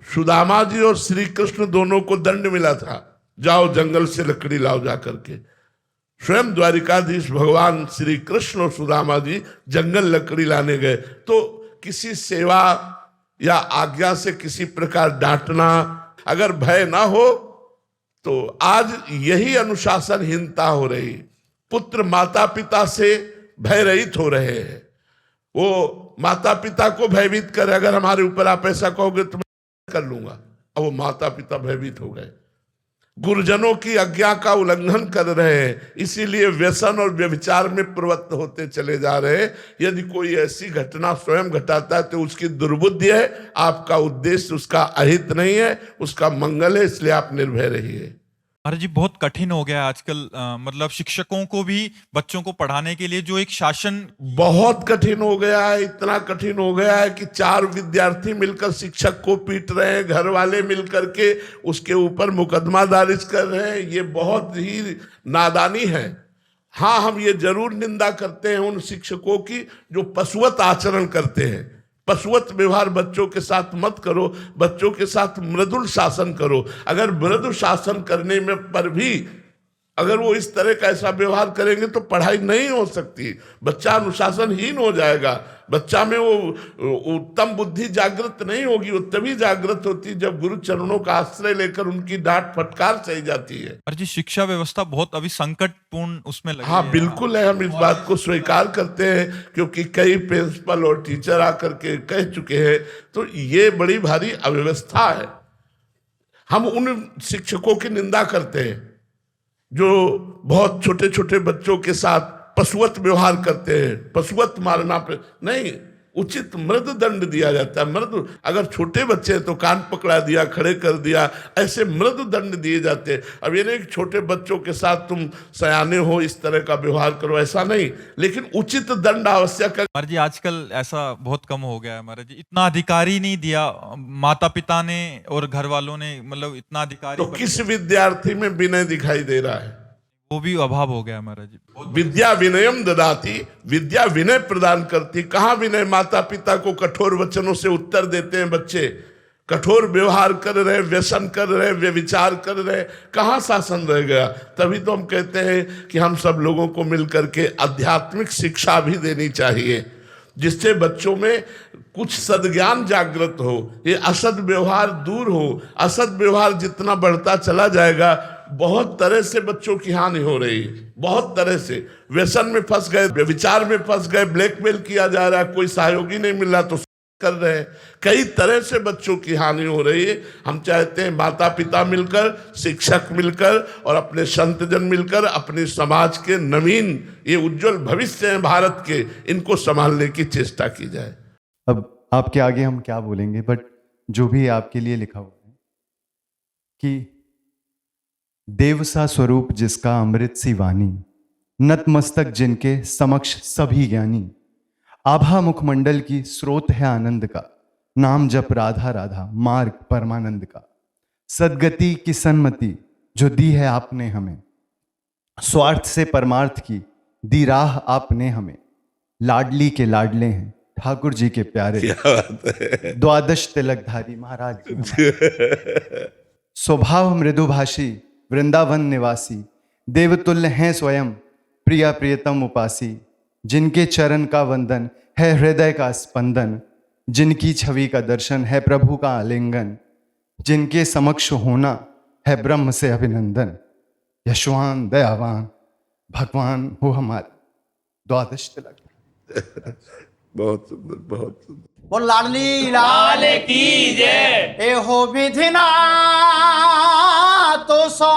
सुदामा जी और श्री कृष्ण दोनों को दंड मिला था, जाओ जंगल से लकड़ी लाओ जा करके। स्वयं द्वारिकाधीश भगवान श्री कृष्ण और सुदामा जी जंगल लकड़ी लाने गए। तो किसी सेवा या आज्ञा से किसी प्रकार डांटना, अगर भय ना हो तो आज यही अनुशासनहीनता हो रही। पुत्र माता पिता से भय रहित हो रहे हैं। वो माता पिता को भयभीत करे, अगर हमारे ऊपर आप ऐसा कहोगे तो मैं कर लूंगा। अब वो माता पिता भयभीत हो गए, गुरुजनों की आज्ञा का उल्लंघन कर रहे हैं, इसीलिए व्यसन और व्यभिचार में प्रवृत्त होते चले जा रहे हैं। यदि कोई ऐसी घटना स्वयं घटाता है तो उसकी दुर्बुद्धि है, आपका उद्देश्य उसका अहित नहीं है, उसका मंगल है, इसलिए आप निर्भय रहिए। महाराज जी, बहुत कठिन हो गया है आजकल, मतलब शिक्षकों को भी बच्चों को पढ़ाने के लिए जो एक शासन बहुत कठिन हो गया है। इतना कठिन हो गया है कि 4 विद्यार्थी मिलकर शिक्षक को पीट रहे हैं, घर वाले मिलकर के उसके ऊपर मुकदमा दर्ज कर रहे हैं। ये बहुत ही नादानी है। हाँ, हम ये जरूर निंदा करते हैं उन शिक्षकों की जो पशुवत आचरण करते हैं। पशुवत व्यवहार बच्चों के साथ मत करो, बच्चों के साथ मृदुल शासन करो। अगर मृदुल शासन करने में पर भी अगर वो इस तरह का ऐसा व्यवहार करेंगे तो पढ़ाई नहीं हो सकती, बच्चा अनुशासनहीन हो जाएगा, बच्चा में वो उत्तम बुद्धि जागृत नहीं होगी। वो तभी जागृत होती है जब गुरु चरणों का आश्रय लेकर उनकी डांट फटकार सही जाती है। और जी शिक्षा व्यवस्था बहुत अभी संकटपूर्ण उसमें लगी हाँ है। बिल्कुल है, हम इस बात को स्वीकार करते हैं क्योंकि कई प्रिंसिपल और टीचर आकर के कह चुके हैं। तो ये बड़ी भारी अव्यवस्था है। हम उन शिक्षकों की निंदा करते हैं जो बहुत छोटे छोटे बच्चों के साथ पशुवत व्यवहार करते हैं। पशुवत मारना पे नहीं, उचित मृदु दंड दिया जाता है। मृदु, अगर छोटे बच्चे हैं तो कान पकड़ा दिया, खड़े कर दिया, ऐसे मृदु दंड दिए जाते हैं। अब ये नहीं कि छोटे बच्चों के साथ तुम सयाने हो इस तरह का व्यवहार करो, ऐसा नहीं, लेकिन उचित दंड आवश्यक है। महाराज जी आजकल ऐसा बहुत कम हो गया है महाराज जी। इतना अधिकारी नहीं दिया माता पिता ने और घर वालों ने, मतलब इतना अधिकारी तो किस विद्यार्थी में विनय दिखाई दे रहा है? वो भी अभाव हो गया है महाराज जी। विद्या विनयम ददाती, विद्या विनय प्रदान करती। कहाँ विनय? माता पिता को कठोर वचनों से उत्तर देते हैं बच्चे, कठोर व्यवहार कर रहे, व्यसन कर रहे, व्यभिचार कर रहे, कहाँ शासन रह गया? तभी तो हम कहते हैं कि हम सब लोगों को मिलकर के आध्यात्मिक शिक्षा भी देनी चाहिए जिससे बच्चों में कुछ सद्ज्ञान जागृत हो, ये असद व्यवहार दूर हो। असद व्यवहार जितना बढ़ता चला जाएगा, बहुत तरह से बच्चों की हानि हो रही है। बहुत तरह से व्यसन में फंस गए, व्यभिचार में फंस गए, ब्लैकमेल किया जा रहा है, कोई सहयोगी नहीं मिल रहा तो कर रहे हैं। कई तरह से बच्चों की हानि हो रही है। हम चाहते हैं माता पिता मिलकर, शिक्षक मिलकर और अपने संतजन मिलकर अपने समाज के नवीन, ये उज्जवल भविष्य है भारत के, इनको संभालने की चेष्टा की जाए। अब आपके आगे हम क्या बोलेंगे, बट जो भी आपके लिए लिखा हुआ है कि देव सा स्वरूप जिसका अमृत सी वाणी, नतमस्तक जिनके समक्ष सभी ज्ञानी, आभा मुखमंडल की स्रोत है आनंद का, नाम जप राधा राधा मार्ग परमानंद का, सदगति की सन्मति जो दी है आपने हमें, स्वार्थ से परमार्थ की दी राह आपने हमें, लाडली के लाडले हैं ठाकुर जी के प्यारे, द्वादश तिलकधारी महाराज जी, स्वभाव मृदुभाषी वृंदावन निवासी, देवतुल्य हैं स्वयं प्रिया प्रियतम उपासी, जिनके चरण का वंदन है हृदय का स्पंदन, जिनकी छवि का दर्शन है प्रभु का आलिंगन, जिनके समक्ष होना है ब्रह्म से अभिनंदन, यशवान दयावान भगवान हो हमारे, द्वादश तिलक। बहुत सुंदर, बहुत सुंदर। वो लाडली लाल की जय। ए हो विधिना तो सो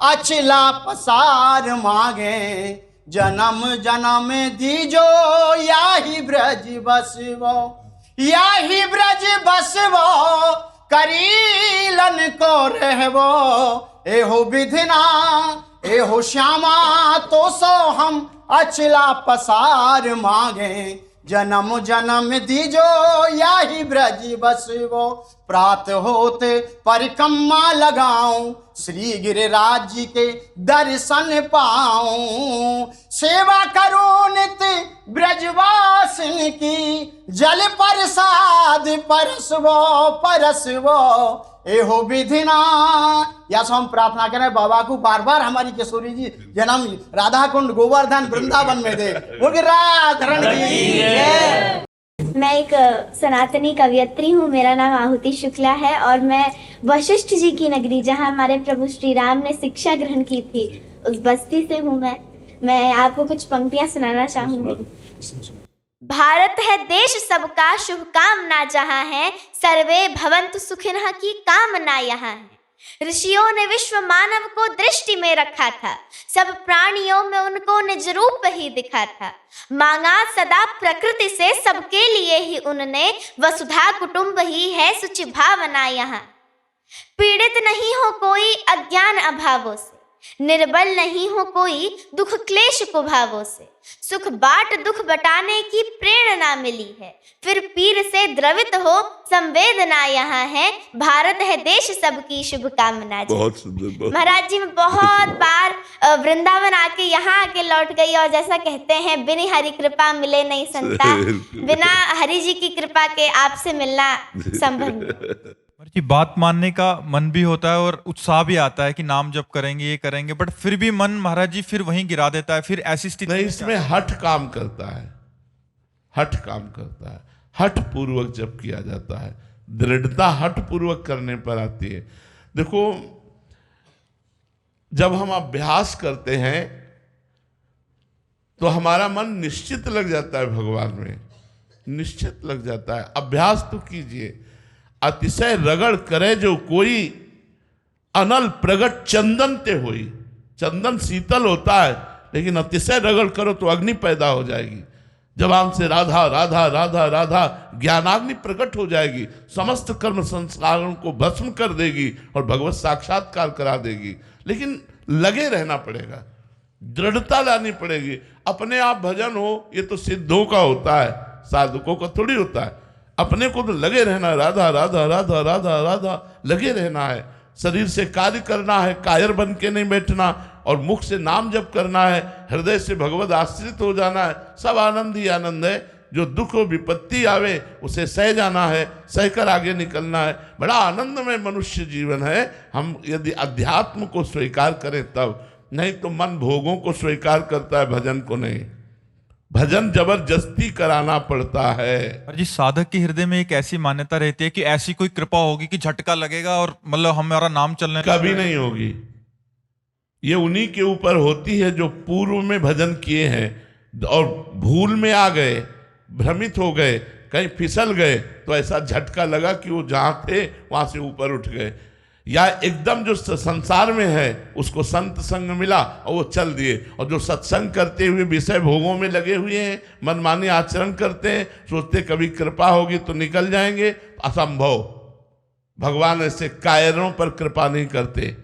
अचला पसार मांगे, जन्म जन्म दीजो याही ब्रज बसवो, याही ब्रज बसवो करीलन को रहवो। ए हो विधिना ए हो श्यामा तो सो हम अचला पसार मांगे, जन्म जन्म दीजो याही ब्रज बसवो। प्रात होते परिक्रमा लगाऊं, श्री गिरिराज जी के दर्शन पाऊं, सेवा करूं नित ब्रजवासिन की, जल प्रसाद परसवो परसवो। ए हो विधिना, या सो हम प्रार्थना करें बाबा को बार बार हमारी किशोरी जी जन्म राधा कुंड गोवर्धन वृंदावन में दे। बोल राधा रानी की जय। मैं एक सनातनी कवियत्री हूँ, मेरा नाम आहुति शुक्ला है और मैं वशिष्ठ जी की नगरी, जहाँ हमारे प्रभु श्री राम ने शिक्षा ग्रहण की थी, उस बस्ती से हूँ मैं आपको कुछ पंक्तियाँ सुनाना चाहूँगी। भारत है देश सबका शुभकामना जहाँ है, सर्वे भवन्तु सुखिनः की कामना यहाँ है। ऋषियों ने विश्व मानव को दृष्टि में रखा था, सब प्राणियों में उनको निज रूप ही दिखा था। मांगा सदा प्रकृति से सबके लिए ही उनने, वसुधा कुटुंब ही है सुचि भावना यहाँ। पीड़ित नहीं हो कोई अज्ञान अभावों से, निर्बल नहीं हो कोई दुख क्लेश कुभावों से, सुख बाट दुख बटाने की प्रेरणा मिली है, फिर पीर से द्रवित हो संवेदना यहाँ है, भारत है देश सबकी शुभकामना जी। बहुत सुंदर, बहुत महाराज जी मैं बहुत बार वृंदावन आके यहाँ आके लौट गई, और जैसा कहते हैं बिना हरि कृपा मिले नहीं संता, बिना हरि जी की कृपा के आपसे मिलना संभव नहीं। महाराज जी बात मानने का मन भी होता है और उत्साह भी आता है कि नाम जप करेंगे ये करेंगे, बट फिर भी मन महाराज जी फिर वहीं गिरा देता है, फिर ऐसी स्थिति नहीं, इसमें हठ काम करता है, हठ काम करता है, हठ पूर्वक जब किया जाता है, दृढ़ता हठ पूर्वक करने पर आती है। देखो जब हम अभ्यास करते हैं तो हमारा मन निश्चित लग जाता है, भगवान में निश्चित लग जाता है। अभ्यास तो कीजिए, अतिशय रगड़ करे जो कोई, अनल प्रगट चंदन ते होई। चंदन शीतल होता है, लेकिन अतिशय रगड़ करो तो अग्नि पैदा हो जाएगी। जबान से राधा राधा राधा राधा ज्ञानाग्नि प्रकट हो जाएगी, समस्त कर्म संस्कारों को भस्म कर देगी और भगवत साक्षात्कार करा देगी। लेकिन लगे रहना पड़ेगा, दृढ़ता लानी पड़ेगी। अपने आप भजन हो ये तो सिद्धों का होता है, साधकों का थोड़ी होता है। अपने को तो लगे रहना, राधा राधा राधा राधा राधा लगे रहना है। शरीर से कार्य करना है, कायर बन के नहीं बैठना, और मुख से नाम जप करना है, हृदय से भगवत आश्रित हो जाना है। सब आनंद ही आनंद है। जो दुख और विपत्ति आवे उसे सह जाना है, सहकर आगे निकलना है। बड़ा आनंदमय मनुष्य जीवन है। हम यदि अध्यात्म को स्वीकार करें तब, नहीं तो मन भोगों को स्वीकार करता है, भजन को नहीं। भजन जबरदस्ती कराना पड़ता है। महाराज जी साधक के हृदय में एक ऐसी मान्यता रहती है कि ऐसी कोई कृपा होगी कि झटका लगेगा और मतलब हमारा नाम चलने कभी नहीं होगी। ये उन्हीं के ऊपर होती है जो पूर्व में भजन किए हैं और भूल में आ गए, भ्रमित हो गए, कहीं फिसल गए, तो ऐसा झटका लगा कि वो जहां थे वहां से ऊपर उठ गए। या एकदम जो संसार में है उसको संत संग मिला और वो चल दिए, और जो सत्संग करते हुए विषय भोगों में लगे हुए हैं, मनमानी आचरण करते हैं, सोचते कभी कृपा होगी तो निकल जाएंगे, असंभव। भगवान ऐसे कायरों पर कृपा नहीं करते।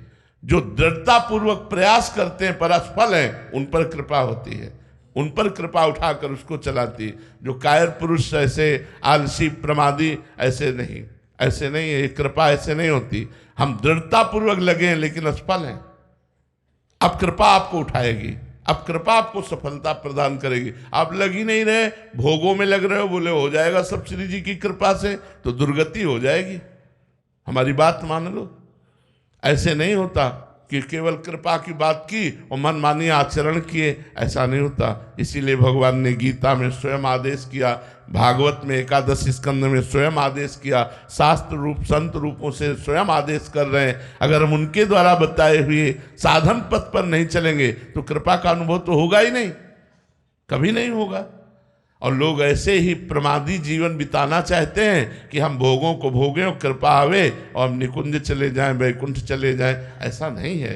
जो दृढ़ता पूर्वक प्रयास करते हैं पर असफल हैं, उन पर कृपा होती है, उन पर कृपा उठाकर उसको चलाती है। जो कायर पुरुष ऐसे आलसी प्रमादी ऐसे नहीं, ऐसे नहीं है, कृपा ऐसे नहीं होती। हम दृढ़ता पूर्वक लगे हैं लेकिन असफल हैं। अब कृपा आपको उठाएगी, अब कृपा आपको सफलता प्रदान करेगी। आप लग ही नहीं रहे, भोगों में लग रहे हो, बोले हो जाएगा सब श्री जी की कृपा से, तो दुर्गति हो जाएगी। हमारी बात मान लो। ऐसे नहीं होता कि केवल कृपा की बात की और मनमानी आचरण किए, ऐसा नहीं होता। इसीलिए भगवान ने गीता में स्वयं आदेश किया, भागवत में 11 स्कंद में स्वयं आदेश किया, शास्त्र रूप संत रूपों से स्वयं आदेश कर रहे हैं। अगर हम उनके द्वारा बताए हुए साधन पथ पर नहीं चलेंगे तो कृपा का अनुभव तो होगा ही नहीं, कभी नहीं होगा। और लोग ऐसे ही प्रमादी जीवन बिताना चाहते हैं कि हम भोगों को भोगें और कृपा आवे और हम निकुंज चले जाएं, वैकुंठ चले जाएं। ऐसा नहीं है।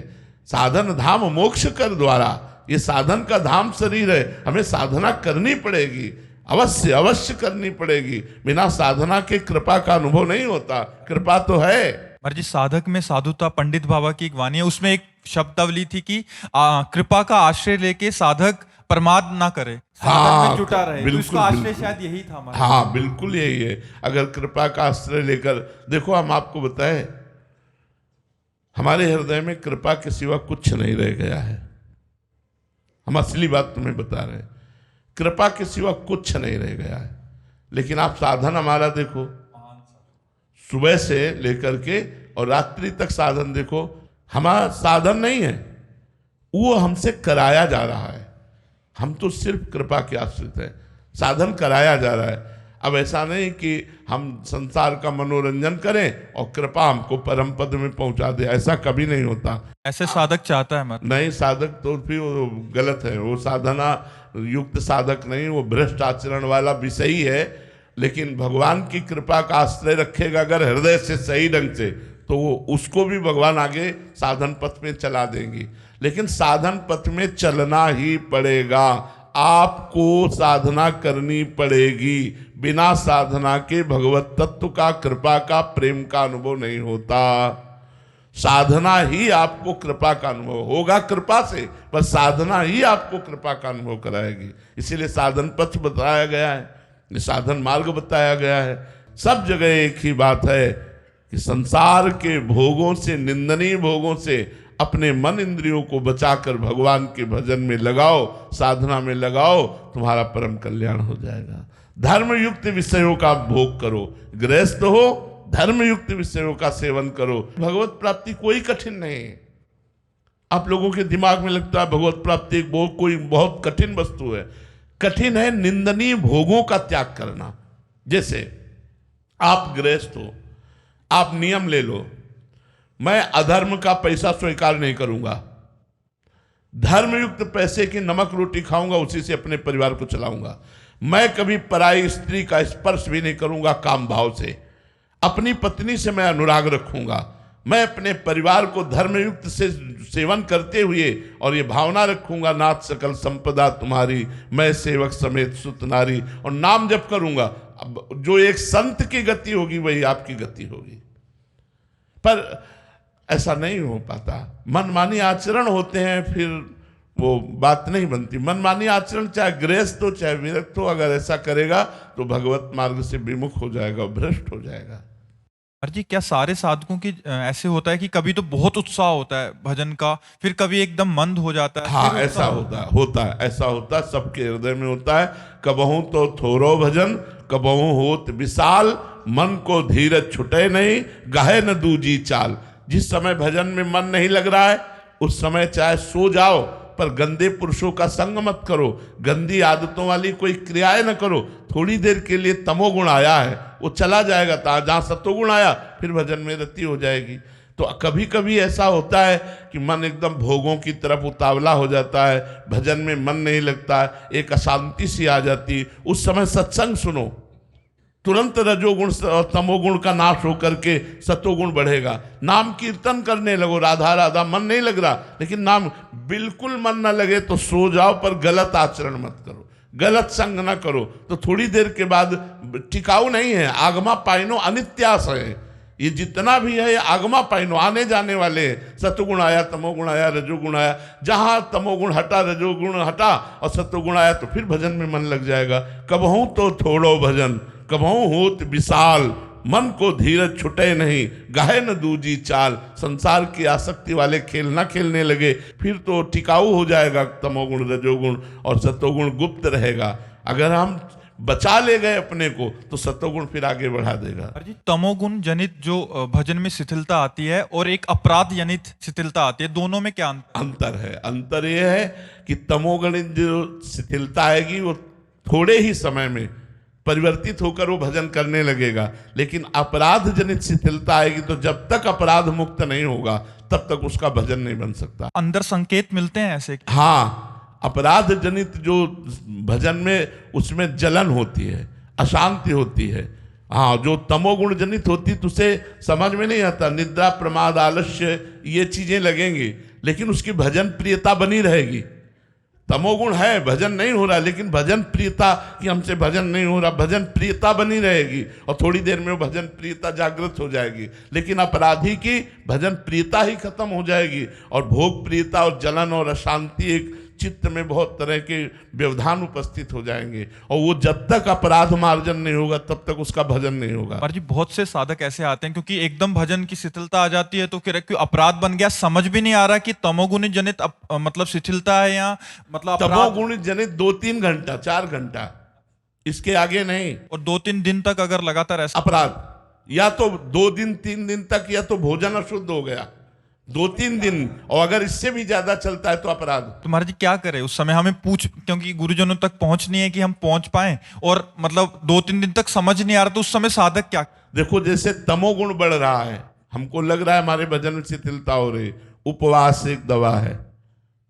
साधन धाम मोक्ष कर द्वारा, ये साधन का धाम शरीर है। हमें साधना करनी पड़ेगी, अवश्य अवश्य करनी पड़ेगी। बिना साधना के कृपा का अनुभव नहीं होता। कृपा तो है। महाराज जी साधक में साधुता, पंडित बाबा की एक वाणी है, उसमें एक शब्दावली थी कि कृपा का आश्रय लेके साधक प्रमाद ना करे, साधन में जुटा रहे। तो इसका आश्रय शायद यही था हमारा। हाँ बिल्कुल यही है। अगर कृपा का आश्रय लेकर देखो, हम आपको बताएं, हमारे हृदय में कृपा के सिवा कुछ नहीं रह गया है। हम असली बात तुम्हें बता रहे हैं, कृपा के सिवा कुछ नहीं रह गया है। लेकिन आप साधन हमारा देखो, सुबह से लेकर के और रात्रि तक साधन देखो। हमारा साधन नहीं है, वो हमसे कराया जा रहा है। हम तो सिर्फ कृपा के आश्रित हैं, साधन कराया जा रहा है। अब ऐसा नहीं कि हम संसार का मनोरंजन करें और कृपा हमको परम पद में पहुंचा दे, ऐसा कभी नहीं होता। ऐसे साधक चाहता है मतलब नहीं, साधक तो फिर वो गलत है, वो साधना युक्त साधक नहीं, वो भ्रष्ट आचरण वाला विषयी है। लेकिन भगवान की कृपा का आश्रय रखेगा अगर हृदय से सही ढंग से, तो वो उसको भी भगवान आगे साधन पथ में चला देंगी। लेकिन साधन पथ में चलना ही पड़ेगा, आपको साधना करनी पड़ेगी। बिना साधना के भगवत तत्व का, कृपा का, प्रेम का अनुभव नहीं होता। साधना ही आपको कृपा का अनुभव होगा, कृपा से, पर साधना ही आपको कृपा का अनुभव कराएगी। इसीलिए साधन पथ बताया गया है, साधन मार्ग बताया गया है। सब जगह एक ही बात है कि संसार के भोगों से, निंदनीय भोगों से अपने मन इंद्रियों को बचाकर भगवान के भजन में लगाओ, साधना में लगाओ, तुम्हारा परम कल्याण हो जाएगा। धर्मयुक्त विषयों का भोग करो, गृहस्थ हो, धर्मयुक्त विषयों का सेवन करो। भगवत प्राप्ति कोई कठिन नहीं है। आप लोगों के दिमाग में लगता है भगवत प्राप्ति कोई बहुत कठिन वस्तु है। कठिन है निंदनीय भोगों का त्याग करना। जैसे आप गृहस्थ हो, आप नियम ले लो, मैं अधर्म का पैसा स्वीकार नहीं करूंगा, धर्मयुक्त पैसे की नमक रोटी खाऊंगा, उसी से अपने परिवार को चलाऊंगा। मैं कभी पराई स्त्री का स्पर्श भी नहीं करूंगा काम भाव से, अपनी पत्नी से मैं अनुराग रखूंगा, मैं अपने परिवार को धर्मयुक्त से सेवन करते हुए और ये भावना रखूंगा, नाथ सकल संपदा तुम्हारी, मैं सेवक समेत सुत नारी, और नाम जप करूंगा। अब जो एक संत की गति होगी वही आपकी गति होगी। पर ऐसा नहीं हो पाता, मनमानी आचरण होते हैं, फिर वो बात नहीं बनती। मनमानी आचरण चाहे गृहस्थ हो चाहे विरक्त हो, अगर ऐसा करेगा तो भगवत मार्ग से विमुख हो जाएगा, भ्रष्ट हो जाएगा। जी क्या सारे साधकों की ऐसे होता है कि कभी तो बहुत उत्साह होता है भजन का, फिर कभी एकदम मंद हो जाता है? हाँ, ऐसा होता है, ऐसा होता है, सबके हृदय में होता है। कबहू तो थोरो भजन, कबहू होत विशाल, मन को धीरज छुटे नहीं, गाहे न दूजी चाल। जिस समय भजन में मन नहीं लग रहा है उस समय चाहे सो जाओ, पर गंदे पुरुषों का संग मत करो, गंदी आदतों वाली कोई क्रियाएं न करो। थोड़ी देर के लिए तमोगुण आया है, वो चला जाएगा, जहां सतोगुण आया फिर भजन में रति हो जाएगी। तो कभी कभी ऐसा होता है कि मन एकदम भोगों की तरफ उतावला हो जाता है, भजन में मन नहीं लगता है, एक अशांति सी आ जाती, उस समय सत्संग सुनो, तुरंत रजोगुण और तमोगुण का नाश होकर के सतोगुण बढ़ेगा। नाम कीर्तन करने लगो, राधा राधा, मन नहीं लग रहा, लेकिन नाम बिल्कुल मन न लगे तो सो जाओ, पर गलत आचरण मत करो, गलत संग न करो, तो थोड़ी देर के बाद टिकाऊ नहीं है। आगमा पाइनो अनित्यास है, ये जितना भी है ये आगमा पाइनो, आने जाने वाले हैं। सतोगुण आया, तमोगुण आया, रजोगुण आया, जहां तमोगुण हटा, रजोगुण हटा और सतोगुण आया तो फिर भजन में मन लग जाएगा। कबहू तो थोड़ो भजन, कबहू होत विशाल, मन को धीरज छुटे नहीं, गाहे न दूजी चाल। संसार की आसक्ति वाले खेल ना खेलने लगे, फिर तो टिकाऊ हो जाएगा तमोगुण, रजोगुण, और सतोगुण गुप्त रहेगा। अगर हम बचा ले गए अपने को तो सतोगुण फिर आगे बढ़ा देगा। जी तमोगुण जनित जो भजन में शिथिलता आती है और एक अपराध जनित शिथिलता आती है, दोनों में क्या अंतर है? अंतर यह है कि तमोगुणित जो शिथिलता आएगी वो थोड़े ही समय में परिवर्तित होकर वो भजन करने लगेगा, लेकिन अपराध जनित शिथिलता आएगी तो जब तक अपराध मुक्त नहीं होगा तब तक उसका भजन नहीं बन सकता। अंदर संकेत मिलते हैं ऐसे? हाँ, अपराध जनित जो भजन में, उसमें जलन होती है, अशांति होती है। हाँ, जो तमोगुण जनित होती तो उसे समझ में नहीं आता, निद्रा, प्रमाद, आलस्य, ये चीजें लगेंगी, लेकिन उसकी भजन प्रियता बनी रहेगी। तमोगुण है, भजन नहीं हो रहा, लेकिन भजन प्रियता कि हमसे भजन नहीं हो रहा, भजन प्रियता बनी रहेगी और थोड़ी देर में वो भजन प्रियता जागृत हो जाएगी। लेकिन अपराधी की भजन प्रियता ही खत्म हो जाएगी और भोग प्रियता और जलन और अशांति, एक चित्त में बहुत तरह के व्यवधान उपस्थित हो जाएंगे, और वो जब तक अपराध मार्जन नहीं होगा तब तक उसका भजन नहीं होगा। पर जी बहुत से साधक ऐसे आते हैं क्योंकि एकदम भजन की शिथिलता आ जाती है तो फिर क्यों अपराध बन गया, समझ भी नहीं आ रहा कि तमोगुण जनित मतलब शिथिलता है या मतलब तमोगुण जनित 2-3 घंटा 4 घंटा, इसके आगे नहीं। और 2-3 दिन तक अगर लगातार ऐसा अपराध, या तो 2 दिन 3 दिन तक, या तो भोजन अशुद्ध हो गया 2-3 दिन, और अगर इससे भी ज्यादा चलता है तो अपराध। तो महाराज जी क्या करें उस समय? हमें क्योंकि गुरुजनों तक पहुंचनी है कि हम पहुंच पाए, और मतलब 2-3 दिन तक समझ नहीं आ रहा, तो उस समय साधक क्या? देखो, जैसे तमोगुण बढ़ रहा है, हमको लग रहा है हमारे भजन में शिथिलता हो रही, उपवास एक दवा है।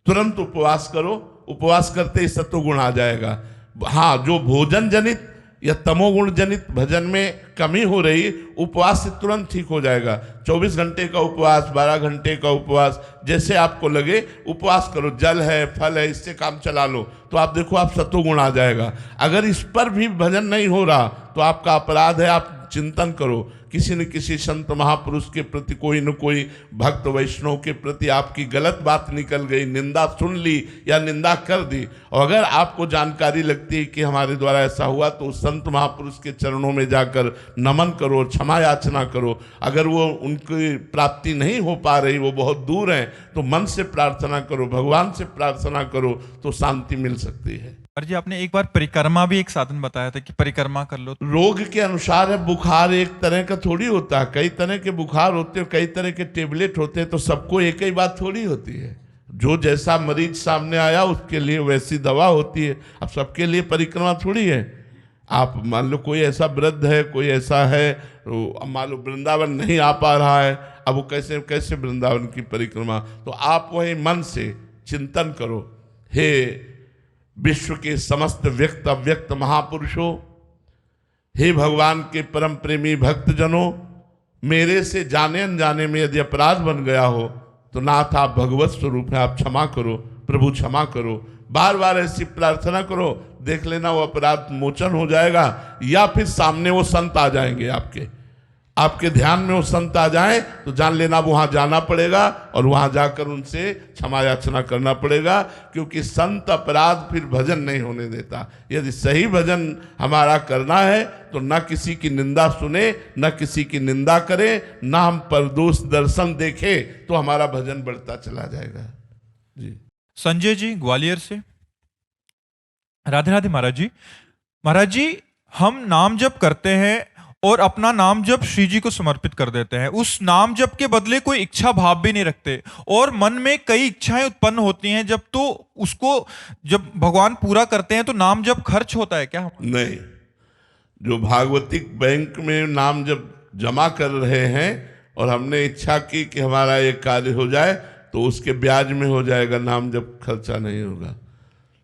तुरंत उपवास करो, उपवास करते ही सत्वगुण आ जाएगा। हाँ, जो भोजन जनित या तमोगुण जनित भजन में कमी हो रही, उपवास से तुरंत ठीक हो जाएगा। 24 घंटे का उपवास, 12 घंटे का उपवास, जैसे आपको लगे उपवास करो, जल है, फल है, इससे काम चला लो, तो आप देखो आप सत्वगुण आ जाएगा। अगर इस पर भी भजन नहीं हो रहा तो आपका अपराध है, आप चिंतन करो किसी न किसी संत महापुरुष के प्रति, कोई न कोई भक्त वैष्णव के प्रति आपकी गलत बात निकल गई, निंदा सुन ली या निंदा कर दी, और अगर आपको जानकारी लगती है कि हमारे द्वारा ऐसा हुआ, तो उस संत महापुरुष के चरणों में जाकर नमन करो, क्षमा याचना करो। अगर वो उनकी प्राप्ति नहीं हो पा रही, वो बहुत दूर हैं, तो मन से प्रार्थना करो, भगवान से प्रार्थना करो, तो शांति मिल सकती है। महाराज जी, आपने एक बार परिक्रमा भी एक साधन बताया था कि परिक्रमा कर लो। रोग के अनुसार है, बुखार एक तरह का थोड़ी होता है, कई तरह के बुखार होते हैं, कई तरह के टेबलेट होते हैं, तो सबको एक ही बात थोड़ी होती है। जो जैसा मरीज सामने आया उसके लिए वैसी दवा होती है। अब सबके लिए परिक्रमा थोड़ी है। आप मान लो कोई ऐसा वृद्ध है, कोई ऐसा है, मान लो वृंदावन नहीं आ पा रहा है, अब वो कैसे कैसे वृंदावन की परिक्रमा, तो आप वही मन से चिंतन करो, हे विश्व के समस्त व्यक्त अव्यक्त महापुरुषों, हे भगवान के परम प्रेमी भक्तजनों, मेरे से जाने अनजाने में यदि अपराध बन गया हो तो नाथ आप भगवत स्वरूप हैं, आप क्षमा करो, प्रभु क्षमा करो। बार बार ऐसी प्रार्थना करो, देख लेना वो अपराध मोचन हो जाएगा, या फिर सामने वो संत आ जाएंगे, आपके ध्यान में वो संत आ जाए तो जान लेना वहां जाना पड़ेगा और वहां जाकर उनसे क्षमा याचना करना पड़ेगा, क्योंकि संत अपराध फिर भजन नहीं होने देता। यदि सही भजन हमारा करना है तो न किसी की निंदा सुने, न किसी की निंदा करे, न हम परदोष दर्शन देखे, तो हमारा भजन बढ़ता चला जाएगा। जी। संजय जी ग्वालियर से। राधे राधे महाराज जी। महाराज जी, हम नाम जप करते हैं और अपना नाम जप श्री जी को समर्पित कर देते हैं। उस नाम जप के बदले कोई इच्छा भाव भी नहीं रखते, और मन में कई इच्छाएं उत्पन्न होती हैं जब, तो उसको जब भगवान पूरा करते हैं तो नाम जप खर्च होता है क्या? नहीं, जो भागवतिक बैंक में नाम जब जमा कर रहे हैं और हमने इच्छा की कि हमारा ये कार्य हो जाए, तो उसके ब्याज में हो जाएगा, नाम जप खर्चा नहीं होगा।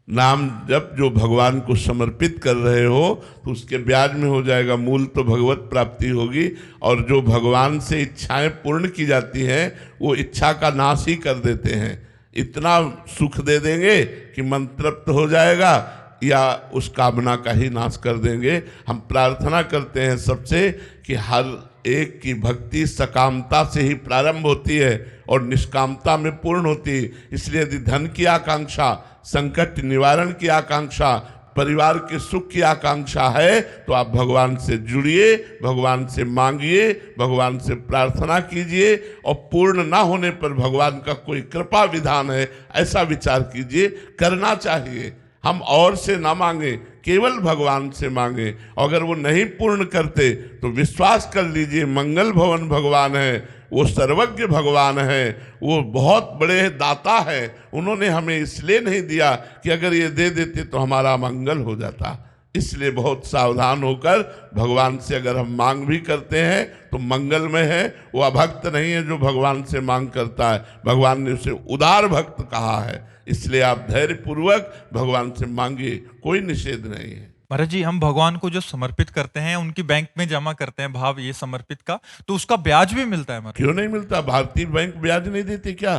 नाम जब जो भगवान को समर्पित कर रहे हो तो उसके ब्याज में हो जाएगा, मूल तो भगवत प्राप्ति होगी। और जो भगवान से इच्छाएं पूर्ण की जाती हैं वो इच्छा का नाश ही कर देते हैं, इतना सुख दे देंगे कि मन तृप्त हो जाएगा या उस कामना का ही नाश कर देंगे। हम प्रार्थना करते हैं सबसे कि हर एक की भक्ति सकामता से ही प्रारंभ होती है और निष्कामता में पूर्ण होती है। इसलिए यदि धन की आकांक्षा, संकट निवारण की आकांक्षा, परिवार के सुख की आकांक्षा है, तो आप भगवान से जुड़िए, भगवान से मांगिए, भगवान से प्रार्थना कीजिए, और पूर्ण ना होने पर भगवान का कोई कृपा विधान है ऐसा विचार कीजिए। करना चाहिए, हम और से ना मांगे, केवल भगवान से मांगे। अगर वो नहीं पूर्ण करते तो विश्वास कर लीजिए, मंगल भवन भगवान है, वो सर्वज्ञ भगवान है, वो बहुत बड़े दाता है। उन्होंने हमें इसलिए नहीं दिया कि अगर ये दे देते तो हमारा मंगल हो जाता। इसलिए बहुत सावधान होकर भगवान से अगर हम मांग भी करते हैं तो मंगल में है। वो अभक्त नहीं है जो भगवान से मांग करता है, भगवान ने उसे उदार भक्त कहा है। इसलिए आप धैर्य पूर्वक भगवान से मांगिए, कोई निषेध नहीं है। महाराज जी, हम भगवान को जो समर्पित करते हैं, उनकी बैंक में जमा करते हैं भाव ये समर्पित का, तो उसका ब्याज भी मिलता है महाराज? क्यों नहीं मिलता? भारतीय बैंक ब्याज नहीं देती क्या?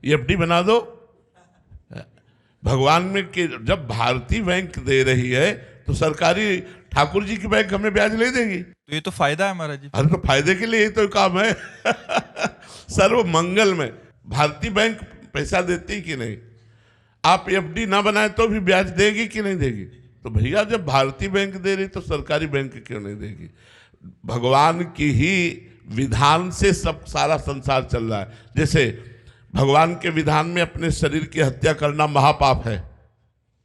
एफडी बना दो भगवान में कि जब भारतीय बैंक दे रही है तो सरकारी ठाकुर जी की बैंक हमें ब्याज नहीं देगी? तो ये तो फायदा है महाराज जी। अरे तो फायदे के लिए ही तो काम है सर्व मंगल में भारतीय बैंक पैसा देती कि नहीं? आप एफडी ना बनाए तो भी ब्याज देगी कि नहीं देगी? तो भैया जब भारतीय बैंक दे रही तो सरकारी बैंक क्यों नहीं देगी? भगवान की ही विधान से सब सारा संसार चल रहा है। जैसे भगवान के विधान में अपने शरीर की हत्या करना महापाप है,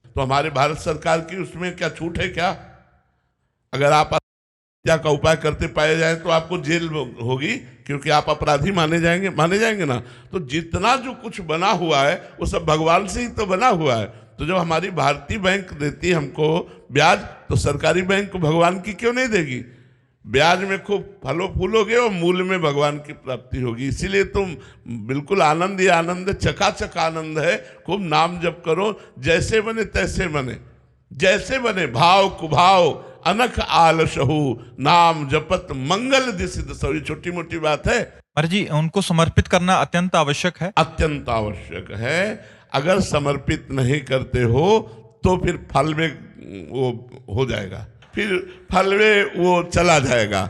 तो हमारे भारत सरकार की उसमें क्या छूट है क्या? अगर आप हत्या का उपाय करते पाए जाए तो आपको जेल होगी, क्योंकि आप अपराधी माने जाएंगे ना। तो जितना जो कुछ बना हुआ है वो सब भगवान से ही तो बना हुआ है। तो जब हमारी भारतीय बैंक देती है हमको ब्याज, तो सरकारी बैंक भगवान की क्यों नहीं देगी? ब्याज में खूब फलो फूलोगे और मूल में भगवान की प्राप्ति होगी। इसीलिए तुम बिल्कुल आनंद ही आनंद, चकाचक आनंद है। खूब नाम जप करो, जैसे बने तैसे बने, जैसे बने भाव कुभाव अनख आलसहु, नाम जपत मंगल दिसिद सो। ये छोटी मोटी बात है महाराज जी, उनको समर्पित करना अत्यंत आवश्यक है। अत्यंत आवश्यक है। अगर समर्पित नहीं करते हो तो फिर फल में वो हो जाएगा, फिर फल में वो चला जाएगा।